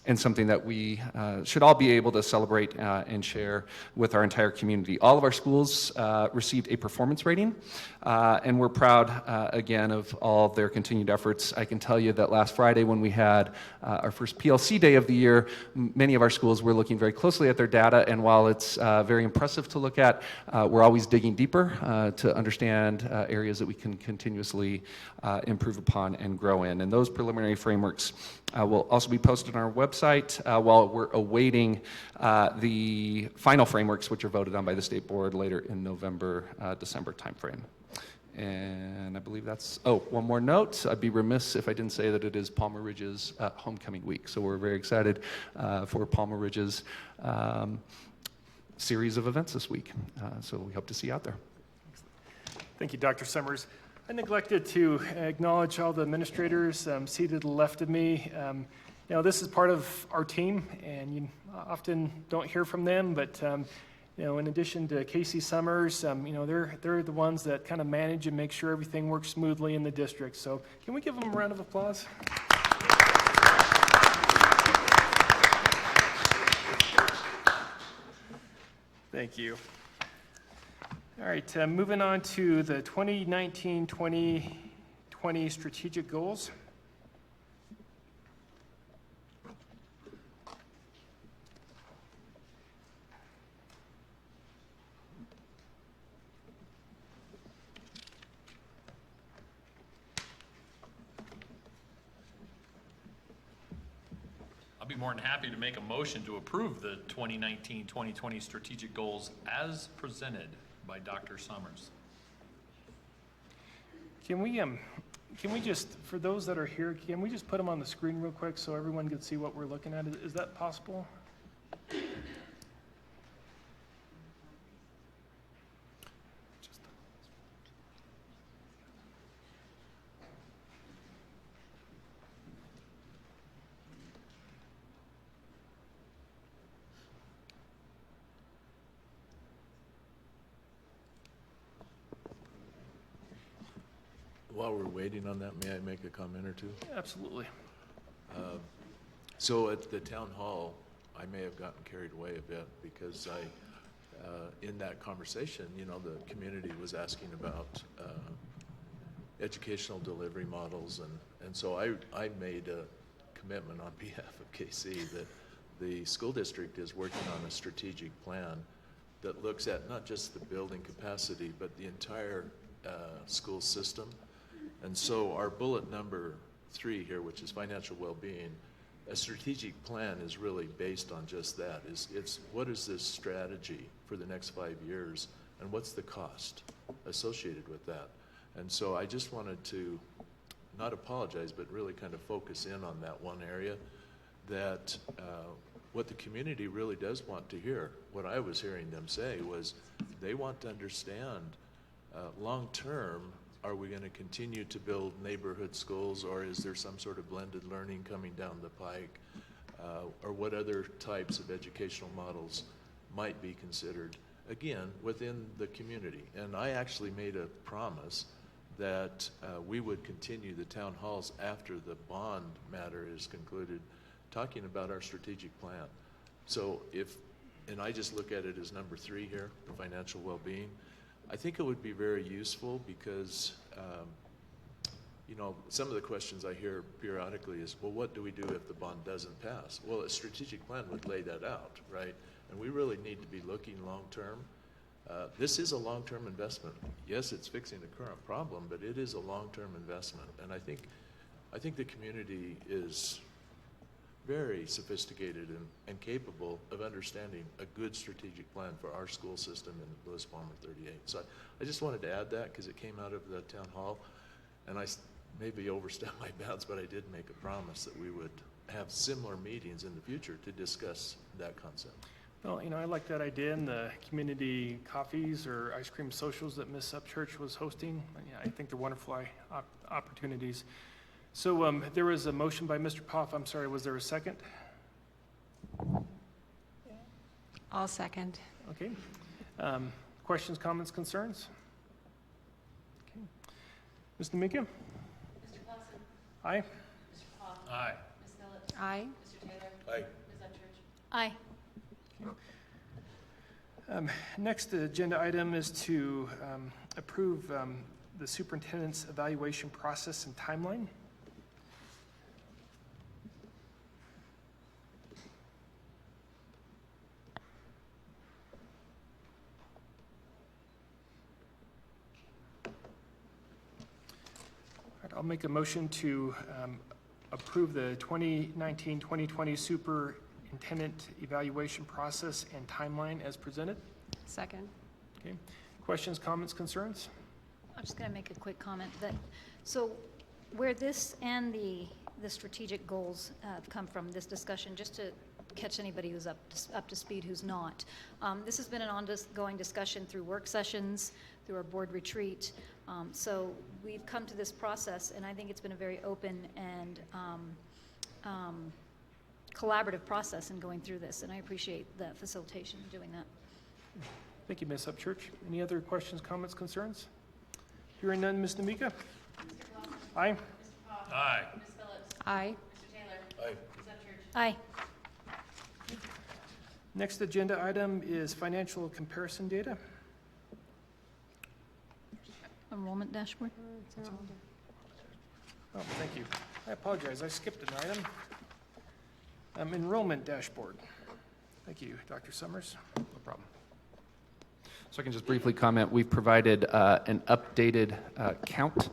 and something that we should all be able to celebrate and share with our entire community. All of our schools received a performance rating, and we're proud, again, of all of their continued efforts. I can tell you that last Friday, when we had our first PLC day of the year, many of our schools were looking very closely at their data, and while it's very impressive to look at, we're always digging deeper to understand areas that we can continuously improve upon and grow in. And those preliminary frameworks will also be posted on our website while we're awaiting the final frameworks, which are voted on by the state board later in November, December timeframe. And I believe that's, one more note. I'd be remiss if I didn't say that it is Palmer Ridge's homecoming week. So we're very excited for Palmer Ridge's series of events this week. So we hope to see you out there. Thank you, Dr. Summers. I neglected to acknowledge all the administrators seated to the left of me. You know, this is part of our team, and you often don't hear from them, but you know, in addition to Casey Summers, you know, they're the ones that kind of manage and make sure everything works smoothly in the district. So can we give them a round of applause? Thank you. All right, moving on to the 2019-2020 strategic goals. I'll be more than happy to make a motion to approve the 2019-2020 strategic goals as presented by Dr. Summers. Can we just, for those that are here, can we just put them on the screen real quick so everyone can see what we're looking at? Is that possible? While we're waiting on that, may I make a comment or two? Absolutely. So at the town hall, I may have gotten carried away a bit because in that conversation, you know, the community was asking about educational delivery models, and so I made a commitment on behalf of KC that the school district is working on a strategic plan that looks at not just the building capacity, but the entire school system. And so our bullet number 3 here, which is financial well-being, a strategic plan is really based on just that. It's what is this strategy for the next 5 years, and what's the cost associated with that? And so I just wanted to not apologize, but really kind of focus in on that one area, that what the community really does want to hear, what I was hearing them say was they want to understand long-term, are we going to continue to build neighborhood schools, or is there some sort of blended learning coming down the pike, or what other types of educational models might be considered, again, within the community. And I actually made a promise that we would continue the town halls after the bond matter is concluded, talking about our strategic plan. So and I just look at it as number 3 here, the financial well-being. I think it would be very useful because, you know, some of the questions I hear periodically is, well, what do we do if the bond doesn't pass? Well, a strategic plan would lay that out, right? And we really need to be looking long-term. This is a long-term investment. Yes, it's fixing the current problem, but it is a long-term investment. And I think the community is very sophisticated and capable of understanding a good strategic plan for our school system in Lewis Palmer 38. So I just wanted to add that because it came out of the town hall, and I maybe overstepped my bounds, but I did make a promise that we would have similar meetings in the future to discuss that concept. Well, you know, I like that idea, and the community coffees or ice cream socials that Miss Upchurch was hosting. Yeah, I think they're wonderful opportunities. So there was a motion by Mr. Poff. I'm sorry, was there a second? I'll second. Okay. Questions, comments, concerns? Okay. Ms. Namika? Mr. Clausen. Aye. Mr. Poff. Aye. Ms. Phillips. Aye. Mr. Taylor. Aye. Ms. Upchurch. Aye. Next agenda item is to approve the superintendent's evaluation process and timeline. All right, I'll make a motion to approve the 2019-2020 superintendent evaluation process and timeline as presented. Second. Okay. Questions, comments, concerns? I'm just going to make a quick comment that, so where this and the strategic goals have come from, this discussion, just to catch anybody who's up to speed who's not, this has been an ongoing discussion through work sessions, through our board retreat. So we've come to this process, and I think it's been a very open and collaborative process in going through this, and I appreciate the facilitation in doing that. Thank you, Ms. Upchurch. Any other questions, comments, concerns? Hearing none, Ms. Namika? Mr. Clausen. Aye. Mr. Poff. Aye. Ms. Phillips. Aye. Mr. Taylor. Aye. Ms. Upchurch. Aye. Next agenda item is financial comparison data. Enrollment dashboard. Oh, thank you. I apologize, I skipped an item. Enrollment dashboard. Thank you, Dr. Summers. No problem. So I can just briefly comment, we've provided an updated count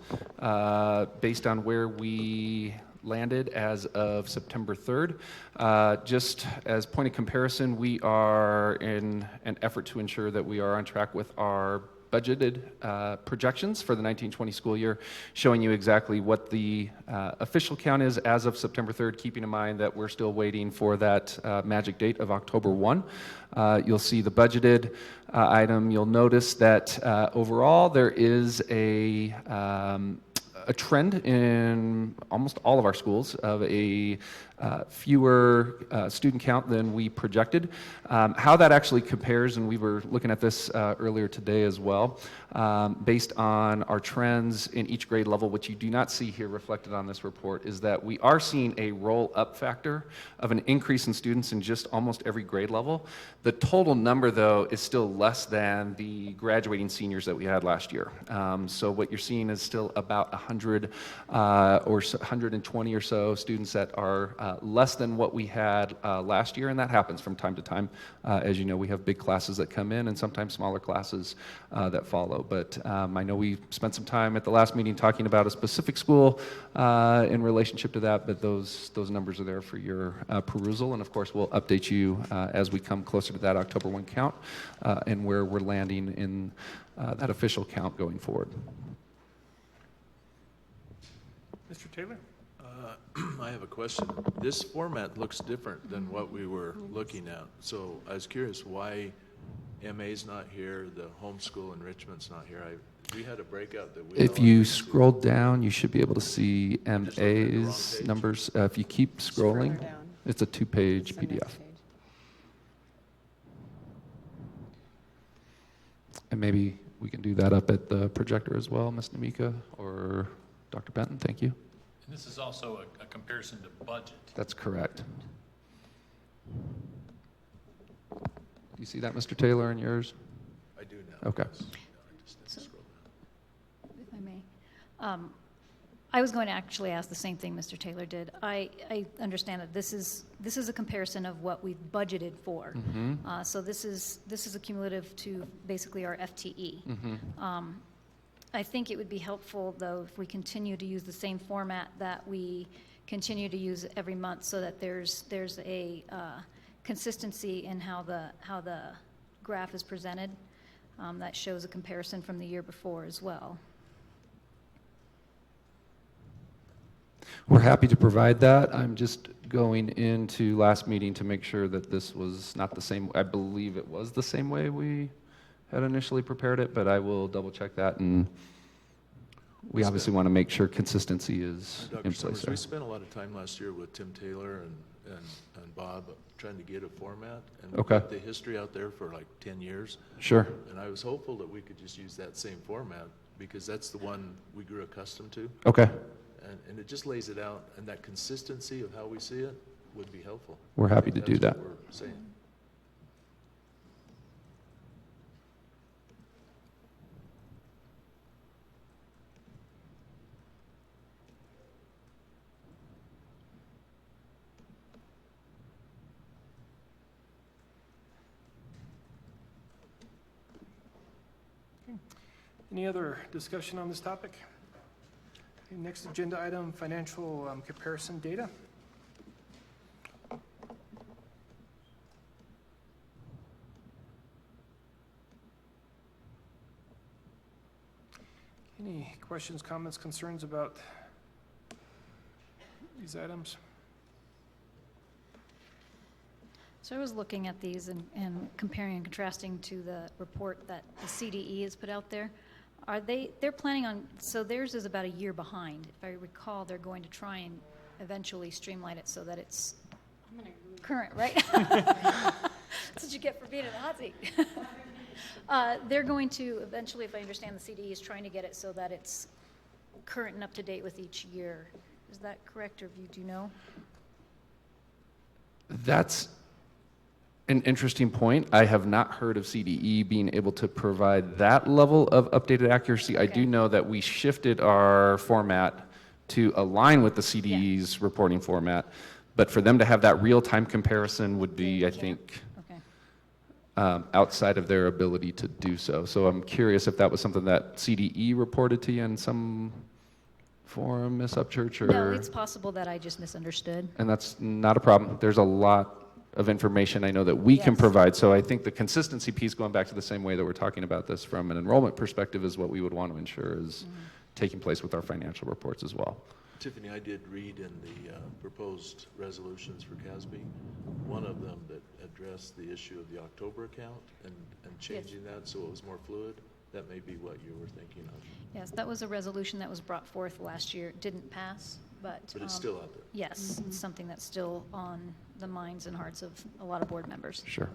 based on where we landed as of September 3rd. Just as point of comparison, we are in an effort to ensure that we are on track with our budgeted projections for the 1920 school year, showing you exactly what the official count is as of September 3rd, keeping in mind that we're still waiting for that magic date of October 1. You'll see the budgeted item. You'll notice that overall there is a a trend in almost all of our schools of a fewer student count than we projected. How that actually compares, and we were looking at this earlier today as well, based on our trends in each grade level, which you do not see here reflected on this report, is that we are seeing a roll-up factor of an increase in students in just almost every grade level. The total number, though, is still less than the graduating seniors that we had last year. So what you're seeing is still about 100 or 120 or so students that are less than what we had last year, and that happens from time to time. As you know, we have big classes that come in and sometimes smaller classes that follow. But I know we spent some time at the last meeting talking about a specific school in relationship to that, but those numbers are there for your perusal, and of course we'll update you as we come closer to that October 1 count and where we're landing in that official count going forward. Mr. Taylor? I have a question. This format looks different than what we were looking at. So I was curious why MA's not here, the homeschool enrichment's not here. We had a breakout that we. If you scroll down, you should be able to see MA's numbers. If you keep scrolling, it's a 2-page PDF. And maybe we can do that up at the projector as well, Ms. Namika or Dr. Benton. Thank you. And this is also a comparison to budget. That's correct. Do you see that, Mr. Taylor, in yours? I do now. Okay. If I may. I was going to actually ask the same thing Mr. Taylor did. I understand that this is a comparison of what we've budgeted for. Mm-hmm. So this is a cumulative to basically our FTE. Mm-hmm. I think it would be helpful, though, if we continue to use the same format that we continue to use every month, so that there's a consistency in how the graph is presented. That shows a comparison from the year before as well. We're happy to provide that. I'm just going into last meeting to make sure that this was not the same. I believe it was the same way we had initially prepared it, but I will double check that, and we obviously want to make sure consistency is Dr. in place Summers, there. we spent a lot of time last year with Tim Taylor and Bob trying to get a format, and we Okay. put the history out there for like 10 years. Sure. And I was hopeful that we could just use that same format, because that's the one we grew accustomed to. Okay. And it just lays it out, and that consistency of how we see it would be helpful. We're happy to That's do what that. we're saying. Any other discussion on this topic? Okay, next agenda item, financial comparison data. Any questions, comments, concerns about these items? So I was looking at these and comparing and contrasting to the report that the CDE has put out there. They're planning on, so theirs is about a year behind. If I recall, they're going to try and eventually streamline it so that it's current, right? That's what you get for being in the hot seat. They're going to eventually, if I understand, the CDE is trying to get it so that it's current and up to date with each year. Is that correct, or do you know? That's an interesting point. I have not heard of CDE being able to provide that level of updated accuracy. Okay. I do know that we shifted our format to align with the CDE's reporting format, but for them to have that real-time comparison would be, I think, outside of their ability to do so. So I'm curious if that was something that CDE reported to you in some form, Ms. Upchurch, or? No, it's possible that I just misunderstood. And that's not a problem. There's a lot of information I know that we can provide. So I think the consistency piece, going back to the same way that we're talking about this from an enrollment perspective, is what we would want to ensure is taking place with our financial reports as well. Tiffany, I did read in the proposed resolutions for CASB, one of them that addressed the issue of the October account and changing that so it was more fluid. That may be what you were thinking of. Yes, that was a resolution that was brought forth last year. It didn't pass, but. But it's still out there. Yes, it's something that's still on the minds and hearts of a lot of board members. Sure.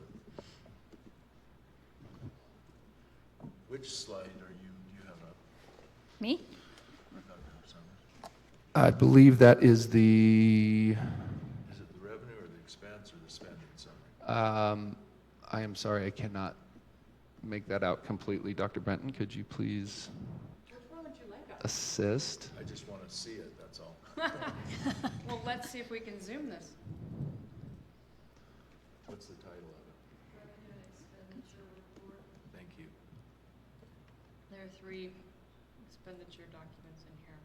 Which slide do you have up? Me? I believe that is the, Is it the revenue or the expense or the spending summary? I am sorry, I cannot make that out completely. Dr. Benton, could you please assist? I just want to see it, that's all. Well, let's see if we can zoom this. What's the title of it? Revenue and expenditure report. Thank you. There are 3 expenditure documents in here.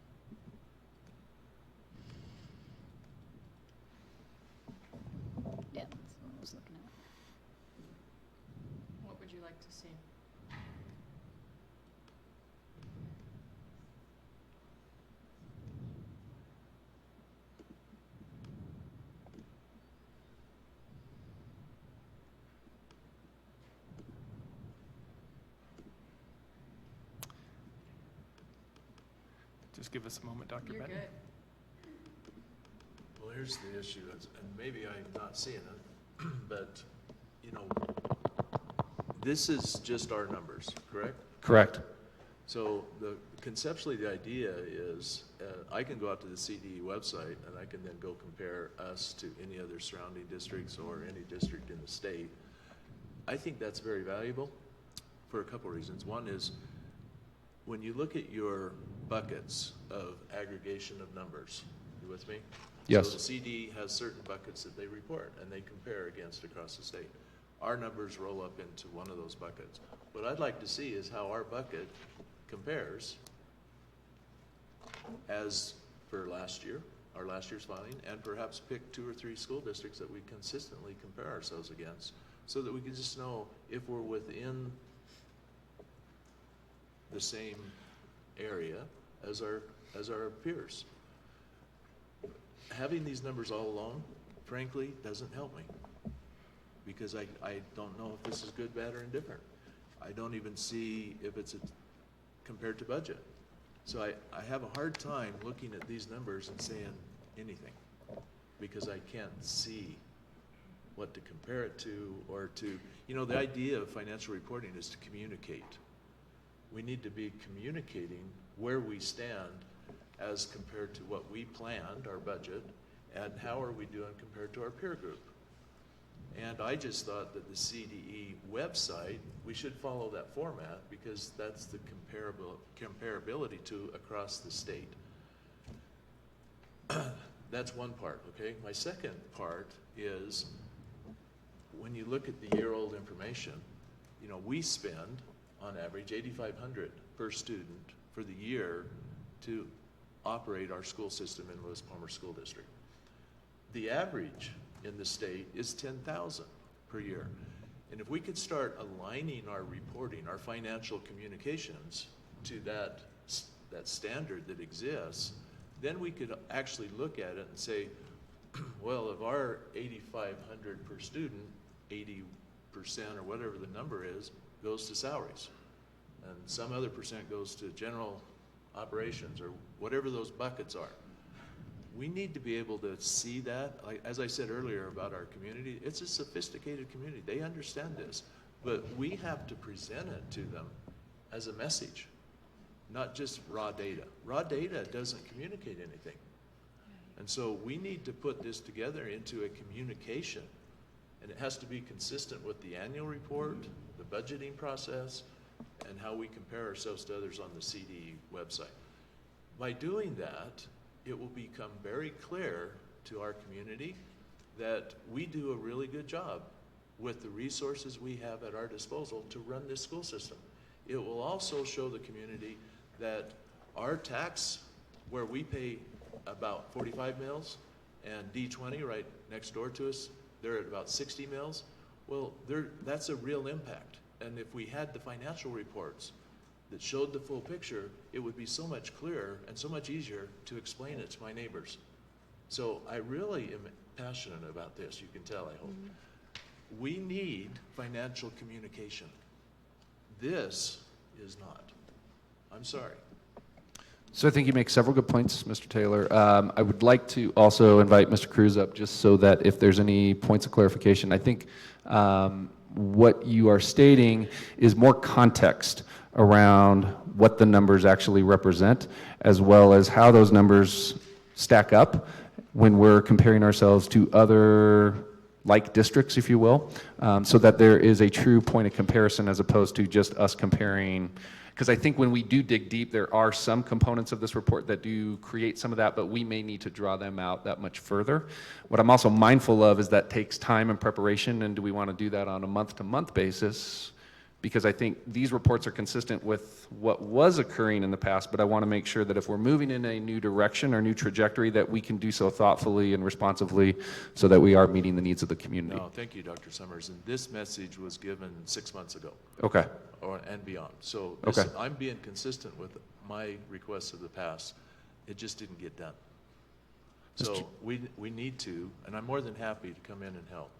Yeah, that's what I was looking at. What would you like to see? Just give us a moment, Dr. You're Benton. good. Well, here's the issue, and maybe I'm not seeing it, but, you know, this is just our numbers, correct? Correct. So conceptually, the idea is I can go out to the CDE website and I can then go compare us to any other surrounding districts or any district in the state. I think that's very valuable for a couple reasons. One is when you look at your buckets of aggregation of numbers, you with me? Yes. So the CD has certain buckets that they report and they compare against across the state. Our numbers roll up into one of those buckets. What I'd like to see is how our bucket compares as for last year, our last year's filing, and perhaps pick 2 or 3 school districts that we consistently compare ourselves against so that we can just know if we're within the same area as our peers. Having these numbers all alone, frankly, doesn't help me because I don't know if this is good, bad, or indifferent. I don't even see if it's compared to budget. So I have a hard time looking at these numbers and saying anything because I can't see what to compare it to or to, you know, the idea of financial reporting is to communicate. We need to be communicating where we stand as compared to what we planned, our budget, and how are we doing compared to our peer group. And I just thought that the CDE website, we should follow that format because that's the comparability to across the state. That's one part, okay? My second part is when you look at the year-old information, you know, we spend on average $8,500 per student for the year to operate our school system in Lewis Palmer School District. The average in the state is $10,000 per year. And if we could start aligning our reporting, our financial communications to that standard that exists, then we could actually look at it and say, well, of our $8,500 per student, 80% or whatever the number is, goes to salaries. And some other percent goes to general operations or whatever those buckets are. We need to be able to see that. Like, as I said earlier about our community, it's a sophisticated community. They understand this. But we have to present it to them as a message, not just raw data. Raw data doesn't communicate anything. And so we need to put this together into a communication. And it has to be consistent with the annual report, the budgeting process, and how we compare ourselves to others on the CDE website. By doing that, it will become very clear to our community that we do a really good job with the resources we have at our disposal to run this school system. It will also show the community that our tax, where we pay about 45 mils, and D20 right next door to us, they're at about 60 mils. Well, that's a real impact. And if we had the financial reports that showed the full picture, it would be so much clearer and so much easier to explain it to my neighbors. So I really am passionate about this, you can tell, I hope. We need financial communication. This is not. I'm sorry. So I think you make several good points, Mr. Taylor. I would like to also invite Mr. Cruz up just so that if there's any points of clarification, I think what you are stating is more context around what the numbers actually represent, as well as how those numbers stack up when we're comparing ourselves to other like districts, if you will, so that there is a true point of comparison as opposed to just us comparing. Because I think when we do dig deep, there are some components of this report that do create some of that, but we may need to draw them out that much further. What I'm also mindful of is that takes time and preparation, and do we want to do that on a month-to-month basis? Because I think these reports are consistent with what was occurring in the past, but I want to make sure that if we're moving in a new direction or new trajectory, that we can do so thoughtfully and responsively so that we are meeting the needs of the community. No, thank you, Dr. Summers. And this message was given 6 months ago. Okay. And beyond. So Okay. I'm being consistent with my requests of the past. It just didn't get done. So we need to, and I'm more than happy to come in and help,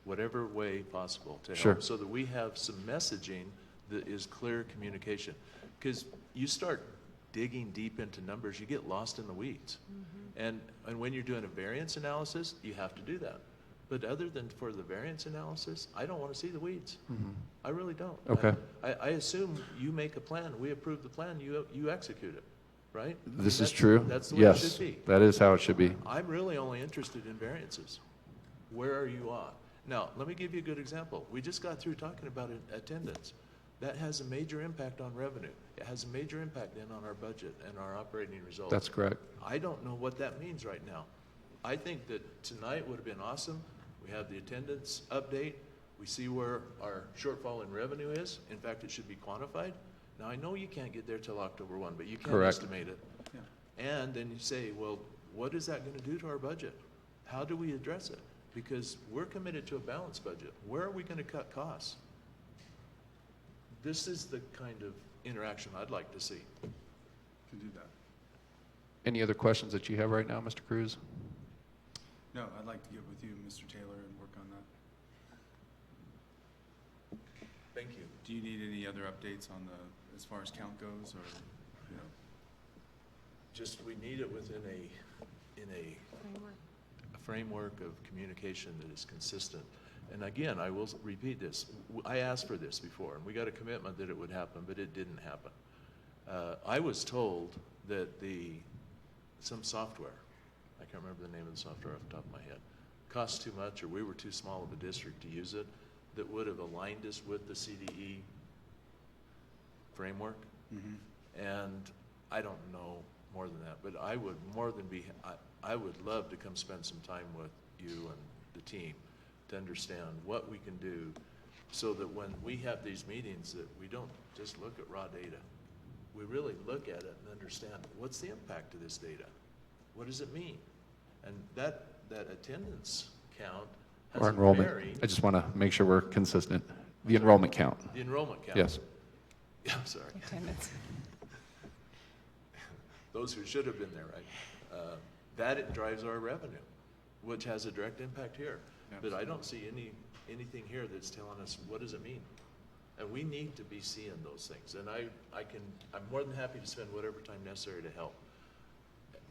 whatever way possible to help, Sure. so that we have some messaging that is clear communication. Because you start digging deep into numbers, you get lost in the weeds. And when you're doing a variance analysis, you have to do that. But other than for the variance analysis, I don't want to see the weeds. I really don't. Okay. I assume you make a plan, we approve the plan, you execute it, right? This is true. That's the way it Yes, should be. that is how it should be. I'm really only interested in variances. Where are you on? Now, let me give you a good example. We just got through talking about attendance. That has a major impact on revenue. It has a major impact then on our budget and our operating results. That's correct. I don't know what that means right now. I think that tonight would have been awesome. We have the attendance update. We see where our shortfall in revenue is. In fact, it should be quantified. Now, I know you can't get there till October 1, but you can Correct. estimate it. And then you say, well, what is that going to do to our budget? How do we address it? Because we're committed to a balanced budget. Where are we going to cut costs? This is the kind of interaction I'd like to see. Can do that. Any other questions that you have right now, Mr. Cruz? No, I'd like to get with you, Mr. Taylor, and work on that. Thank you. Do you need any other updates on as far as count goes, or, you know? Just, we need it within a framework of communication that is consistent. And again, I will repeat this. I asked for this before, and we got a commitment that it would happen, but it didn't happen. I was told that some software, I can't remember the name of the software off the top of my head, cost too much, or we were too small of a district to use it, that would have aligned us with the CDE framework. And I don't know more than that, but I would I would love to come spend some time with you and the team to understand what we can do so that when we have these meetings that we don't just look at raw data. We really look at it and understand what's the impact of this data? What does it mean? And that attendance count has Or a enrollment. very... I just want to make sure we're consistent. The enrollment count. The enrollment count. Yes. Yeah, I'm sorry. Attendance. Those who should have been there, right? That it drives our revenue, which has a direct impact here. But I don't see anything here that's telling us what does it mean. And we need to be seeing those things. And I'm more than happy to spend whatever time necessary to help.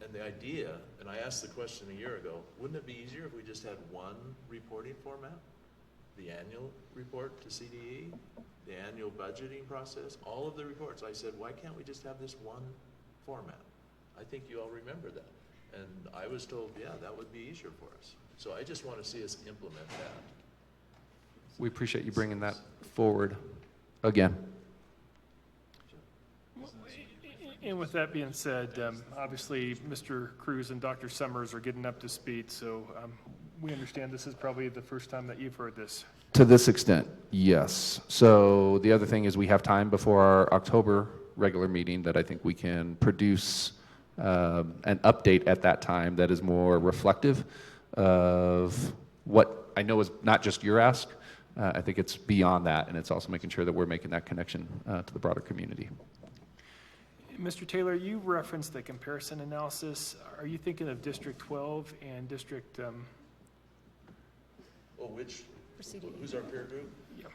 And the idea, and I asked the question a year ago, wouldn't it be easier if we just had one reporting format? The annual report to CDE, the annual budgeting process, all of the reports. I said, why can't we just have this one format? I think you all remember that. And I was told, yeah, that would be easier for us. So I just want to see us implement that. We appreciate you bringing that forward again. And with that being said, obviously, Mr. Cruz and Dr. Summers are getting up to speed, so we understand this is probably the first time that you've heard this. To this extent, yes. So the other thing is we have time before our October regular meeting that I think we can produce an update at that time that is more reflective of what I know is not just your ask. I think it's beyond that, and it's also making sure that we're making that connection to the broader community. Mr. Taylor, you referenced the comparison analysis. Are you thinking of District 12 and District... Oh, which for CDE. Who's our peer group?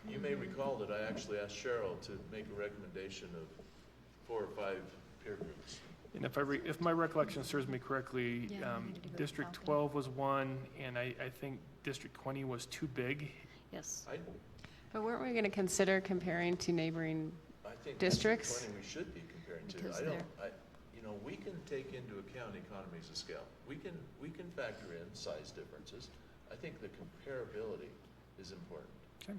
You may recall that I actually asked Cheryl to make a recommendation of 4 or 5 peer groups. And if my recollection serves me correctly, Yeah, we needed to go with District Falcon. 12 was one, and I think District 20 was too big. Yes. But weren't we going to consider comparing to neighboring I think districts? District 20 we should be comparing to. Because You know, we can take into account economies of scale. We can factor in size differences. I think the comparability is important. Okay.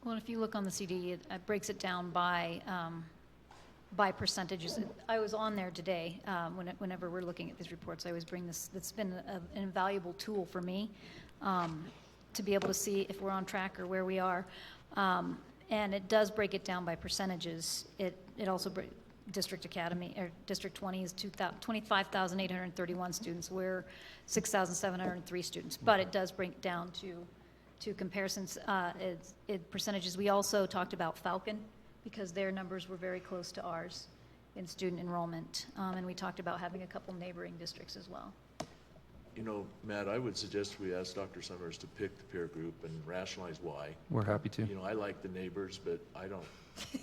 Well, if you look on the CDE, it breaks it down by percentages. I was on there today. Whenever we're looking at these reports, I always bring this. It's been an invaluable tool for me to be able to see if we're on track or where we are. And it does break it down by percentages. It also District Academy, or District 20 is 25,831 students. We're 6,703 students. But it does break down to comparisons, percentages. We also talked about Falcon, because their numbers were very close to ours in student enrollment. And we talked about having a couple neighboring districts as well. You know, Matt, I would suggest we ask Dr. Summers to pick the peer group and rationalize why. We're happy to. You know, I like the neighbors, but I don't,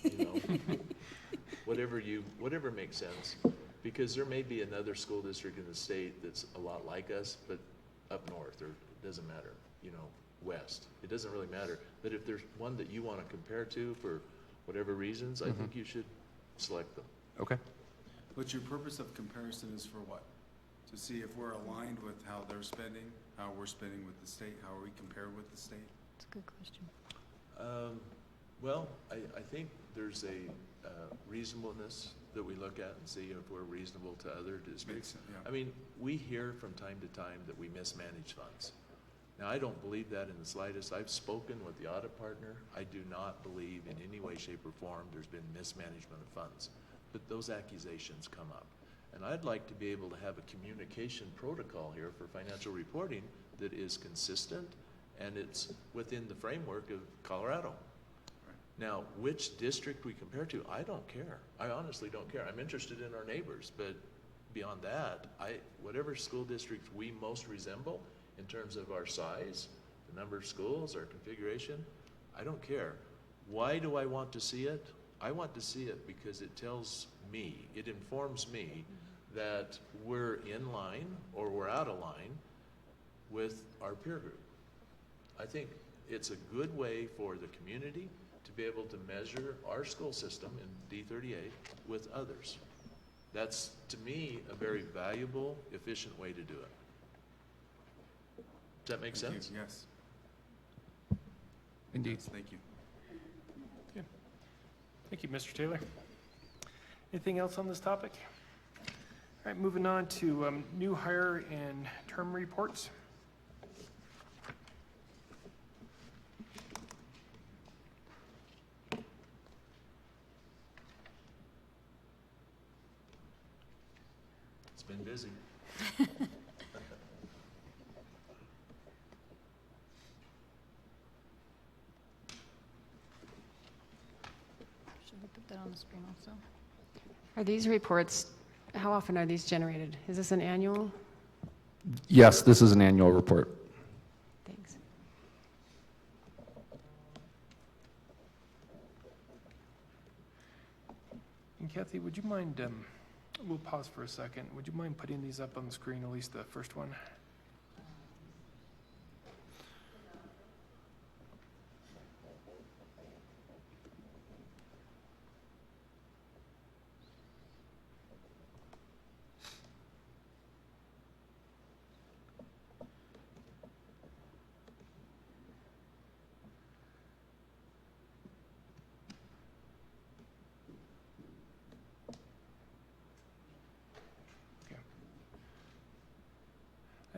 you know, whatever makes sense. Because there may be another school district in the state that's a lot like us, but up north, or it doesn't matter, you know, west. It doesn't really matter. But if there's one that you want to compare to for whatever reasons, I think you should select them. Okay. But your purpose of comparison is for what? To see if we're aligned with how they're spending, how we're spending with the state, how are we compared with the state? That's a good question. Well, I think there's a reasonableness that we look at and see if we're reasonable to other districts. Makes sense, yeah. I mean, we hear from time to time that we mismanage funds. Now, I don't believe that in the slightest. I've spoken with the audit partner. I do not believe in any way, shape, or form there's been mismanagement of funds. But those accusations come up. And I'd like to be able to have a communication protocol here for financial reporting that is consistent and it's within the framework of Colorado. Now, which district we compare to, I don't care. I honestly don't care. I'm interested in our neighbors, but beyond that, whatever school district we most resemble in terms of our size, the number of schools, our configuration, I don't care. Why do I want to see it? I want to see it because it tells me, it informs me that we're in line or we're out of line with our peer group. I think it's a good way for the community to be able to measure our school system in D38 with others. That's, to me, a very valuable, efficient way to do it. Does that make sense? Yes. Indeed. Yes, thank you. Yeah. Thank you, Mr. Taylor. Anything else on this topic? All right, moving on to new hire and term reports. It's been busy. Should we put that on the screen also? Are these reports, how often are these generated? Is this an annual? Yes, this is an annual report. Thanks. And Kathy, would you mind, we'll pause for a second. Would you mind putting these up on the screen, at least the first one?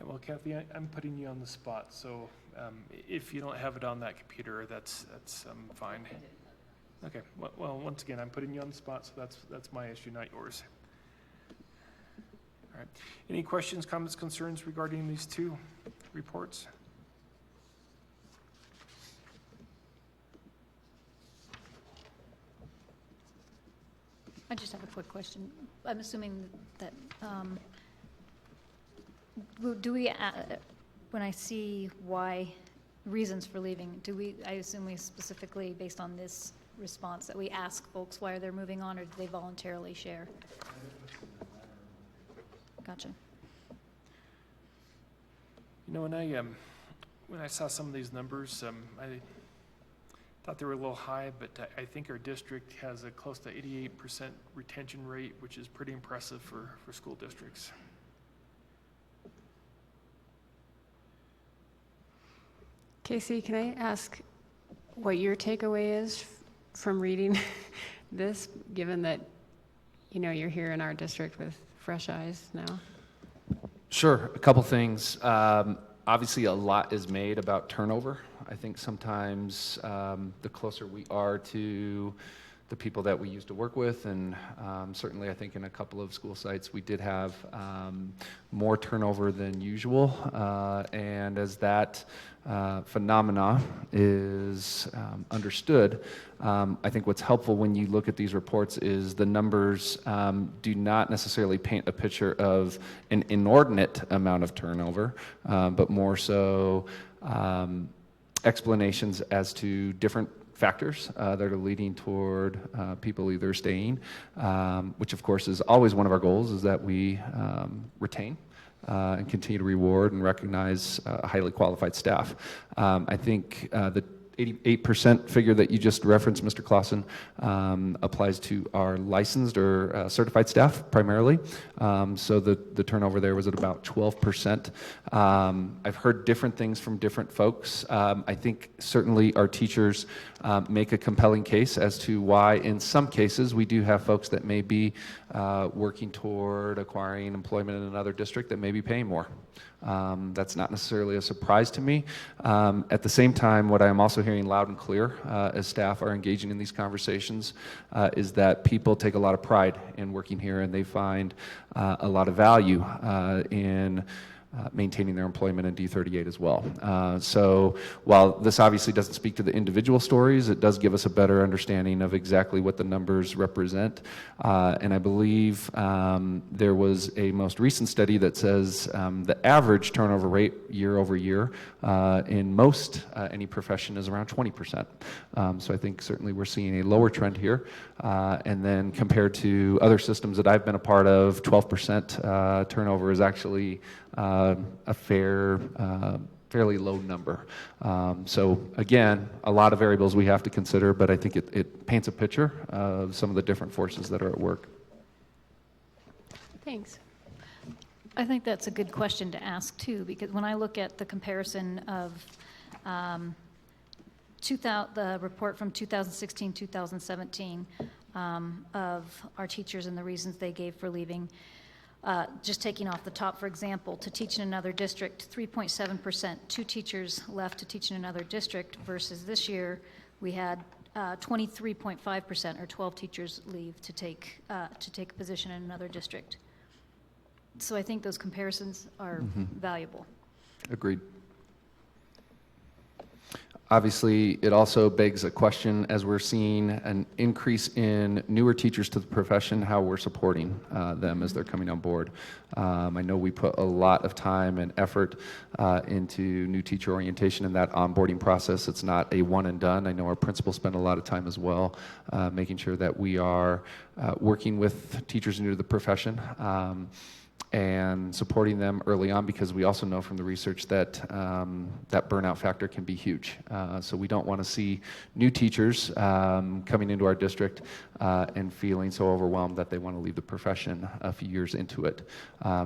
Well, Kathy, I'm putting you on the spot, so if you don't have it on that computer, that's fine. Okay. Well, once again, I'm putting you on the spot, so that's my issue, not yours. All right. Any questions, comments, concerns regarding these two reports? I just have a quick question. I'm assuming that, do we, when I see why reasons for leaving, I assume we specifically, based on this response, that we ask folks why they're moving on, or do they voluntarily share? Gotcha. You know, when I saw some of these numbers, I thought they were a little high, but I think our district has a close to 88% retention rate, which is pretty impressive for school districts. Casey, can I ask what your takeaway is from reading this, given that, you know, you're here in our district with fresh eyes now? Sure, a couple things. Obviously, a lot is made about turnover. I think sometimes the closer we are to the people that we used to work with, and certainly I think in a couple of school sites we did have more turnover than usual, and as that phenomena is understood, I think what's helpful when you look at these reports is the numbers do not necessarily paint a picture of an inordinate amount of turnover, but more so explanations as to different factors that are leading toward people either staying, which of course is always one of our goals, is that we retain and continue to reward and recognize highly qualified staff. I think the 88% figure that you just referenced, Mr. Clausen, applies to our licensed or certified staff primarily. So the turnover there was at about 12%. I've heard different things from different folks. I think certainly our teachers make a compelling case as to why in some cases we do have folks that may be working toward acquiring employment in another district that may be paying more. That's not necessarily a surprise to me. At the same time, what I am also hearing loud and clear as staff are engaging in these conversations is that people take a lot of pride in working here, and they find a lot of value in maintaining their employment in D38 as well. So while this obviously doesn't speak to the individual stories, it does give us a better understanding of exactly what the numbers represent. And I believe there was a most recent study that says the average turnover rate year over year in most any profession is around 20%. So I think certainly we're seeing a lower trend here. And then compared to other systems that I've been a part of, 12% turnover is actually a fairly low number. So again, a lot of variables we have to consider, but I think it paints a picture of some of the different forces that are at work. Thanks. I think that's a good question to ask too, because when I look at the comparison of the report from 2016-2017 of our teachers and the reasons they gave for leaving, just taking off the top, for example, to teach in another district, 3.7%, 2 teachers left to teach in another district, versus this year we had 23.5%, or 12 teachers leave to take a position in another district. So I think those comparisons are valuable. Agreed. Obviously, it also begs a question, as we're seeing an increase in newer teachers to the profession, how we're supporting them as they're coming on board. I know we put a lot of time and effort into new teacher orientation and that onboarding process. It's not a one and done. I know our principals spend a lot of time as well making sure that we are working with teachers new to the profession. And supporting them early on, because we also know from the research that that burnout factor can be huge. So we don't want to see new teachers coming into our district and feeling so overwhelmed that they want to leave the profession a few years into it.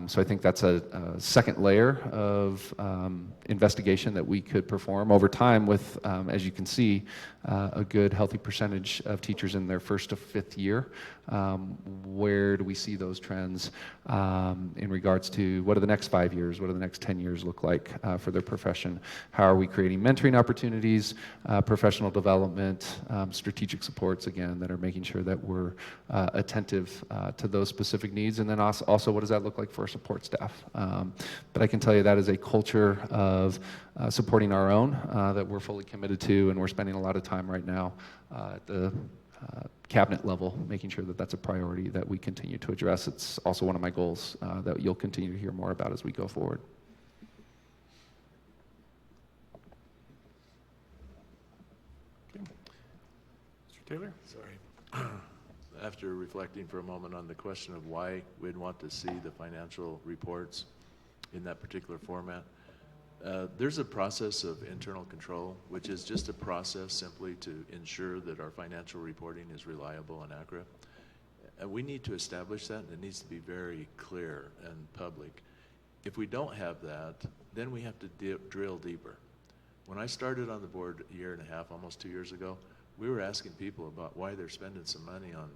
So I think that's a second layer of investigation that we could perform over time with, as you can see, a good healthy percentage of teachers in their first to fifth year. Where do we see those trends in regards to what are the next 5 years, what do the next 10 years look like for their profession? How are we creating mentoring opportunities, professional development, strategic supports, again, that are making sure that we're attentive to those specific needs, and then also what does that look like for our support staff? But I can tell you that is a culture of supporting our own that we're fully committed to, and we're spending a lot of time right now at the cabinet level, making sure that that's a priority that we continue to address. It's also one of my goals that you'll continue to hear more about as we go forward. Taylor? Sorry. After reflecting for a moment on the question of why we'd want to see the financial reports in that particular format, there's a process of internal control, which is just a process simply to ensure that our financial reporting is reliable and accurate. And we need to establish that, and it needs to be very clear and public. If we don't have that, then we have to drill deeper. When I started on the board a year and a half, almost 2 years ago, we were asking people about why they're spending some money on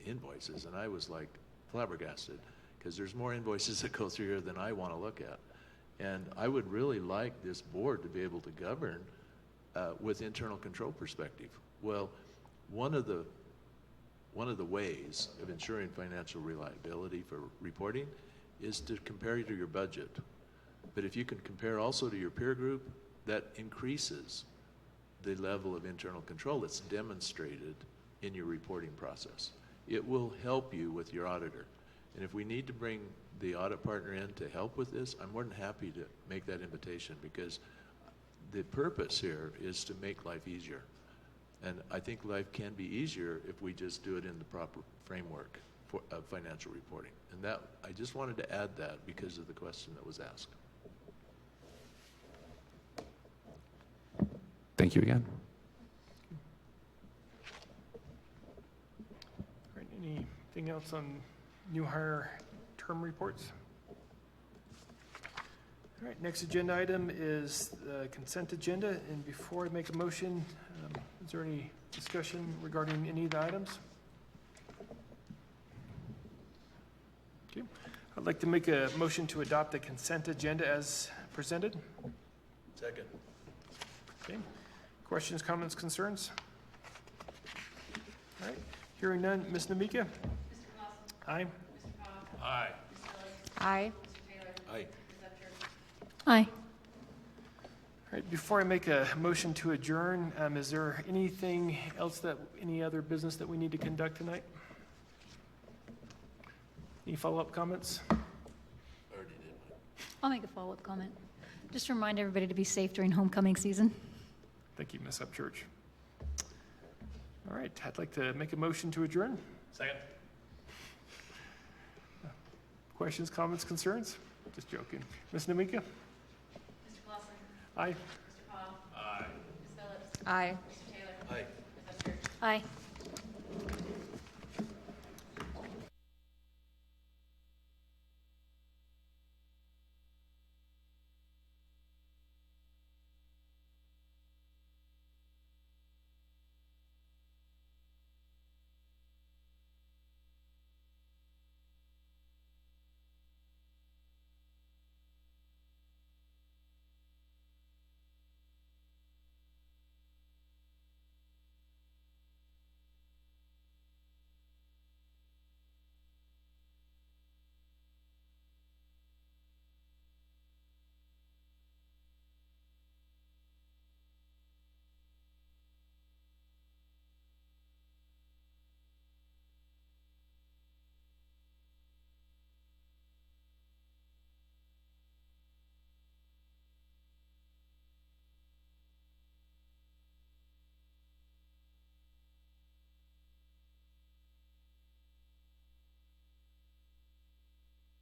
invoices, and I was like flabbergasted, because there's more invoices that go through here than I want to look at. And I would really like this board to be able to govern with internal control perspective. Well, one of the ways of ensuring financial reliability for reporting is to compare to your budget. But if you can compare also to your peer group, that increases the level of internal control that's demonstrated in your reporting process. It will help you with your auditor. And if we need to bring the audit partner in to help with this, I'm more than happy to make that invitation, because the purpose here is to make life easier. And I think life can be easier if we just do it in the proper framework of financial reporting. And that, I just wanted to add that because of the question that was asked. Thank you again. All right, anything else on new hire term reports? All right, next agenda item is the consent agenda. And before I make a motion, is there any discussion regarding any of the items? Okay, I'd like to make a motion to adopt the consent agenda as presented. Second. Okay, questions, comments, concerns? All right, hearing none. Ms. Namika? Mr. Clausen? Aye. Mr. Powell? Aye. Ms. Aye. Mr. Taylor? Aye. Ms. Upchurch? Aye. All right, before I make a motion to adjourn, is there anything else any other business that we need to conduct tonight? Any follow-up comments? Already did. I'll make a follow-up comment. Just remind everybody to be safe during homecoming season. Thank you, Ms. Upchurch. All right, I'd like to make a motion to adjourn. Second. Questions, comments, concerns? Just joking. Ms. Namika? Mr. Clausen? Aye. Mr. Powell? Aye. Ms. Phillips? Aye. Mr. Taylor? Aye. Ms. Upchurch? Aye.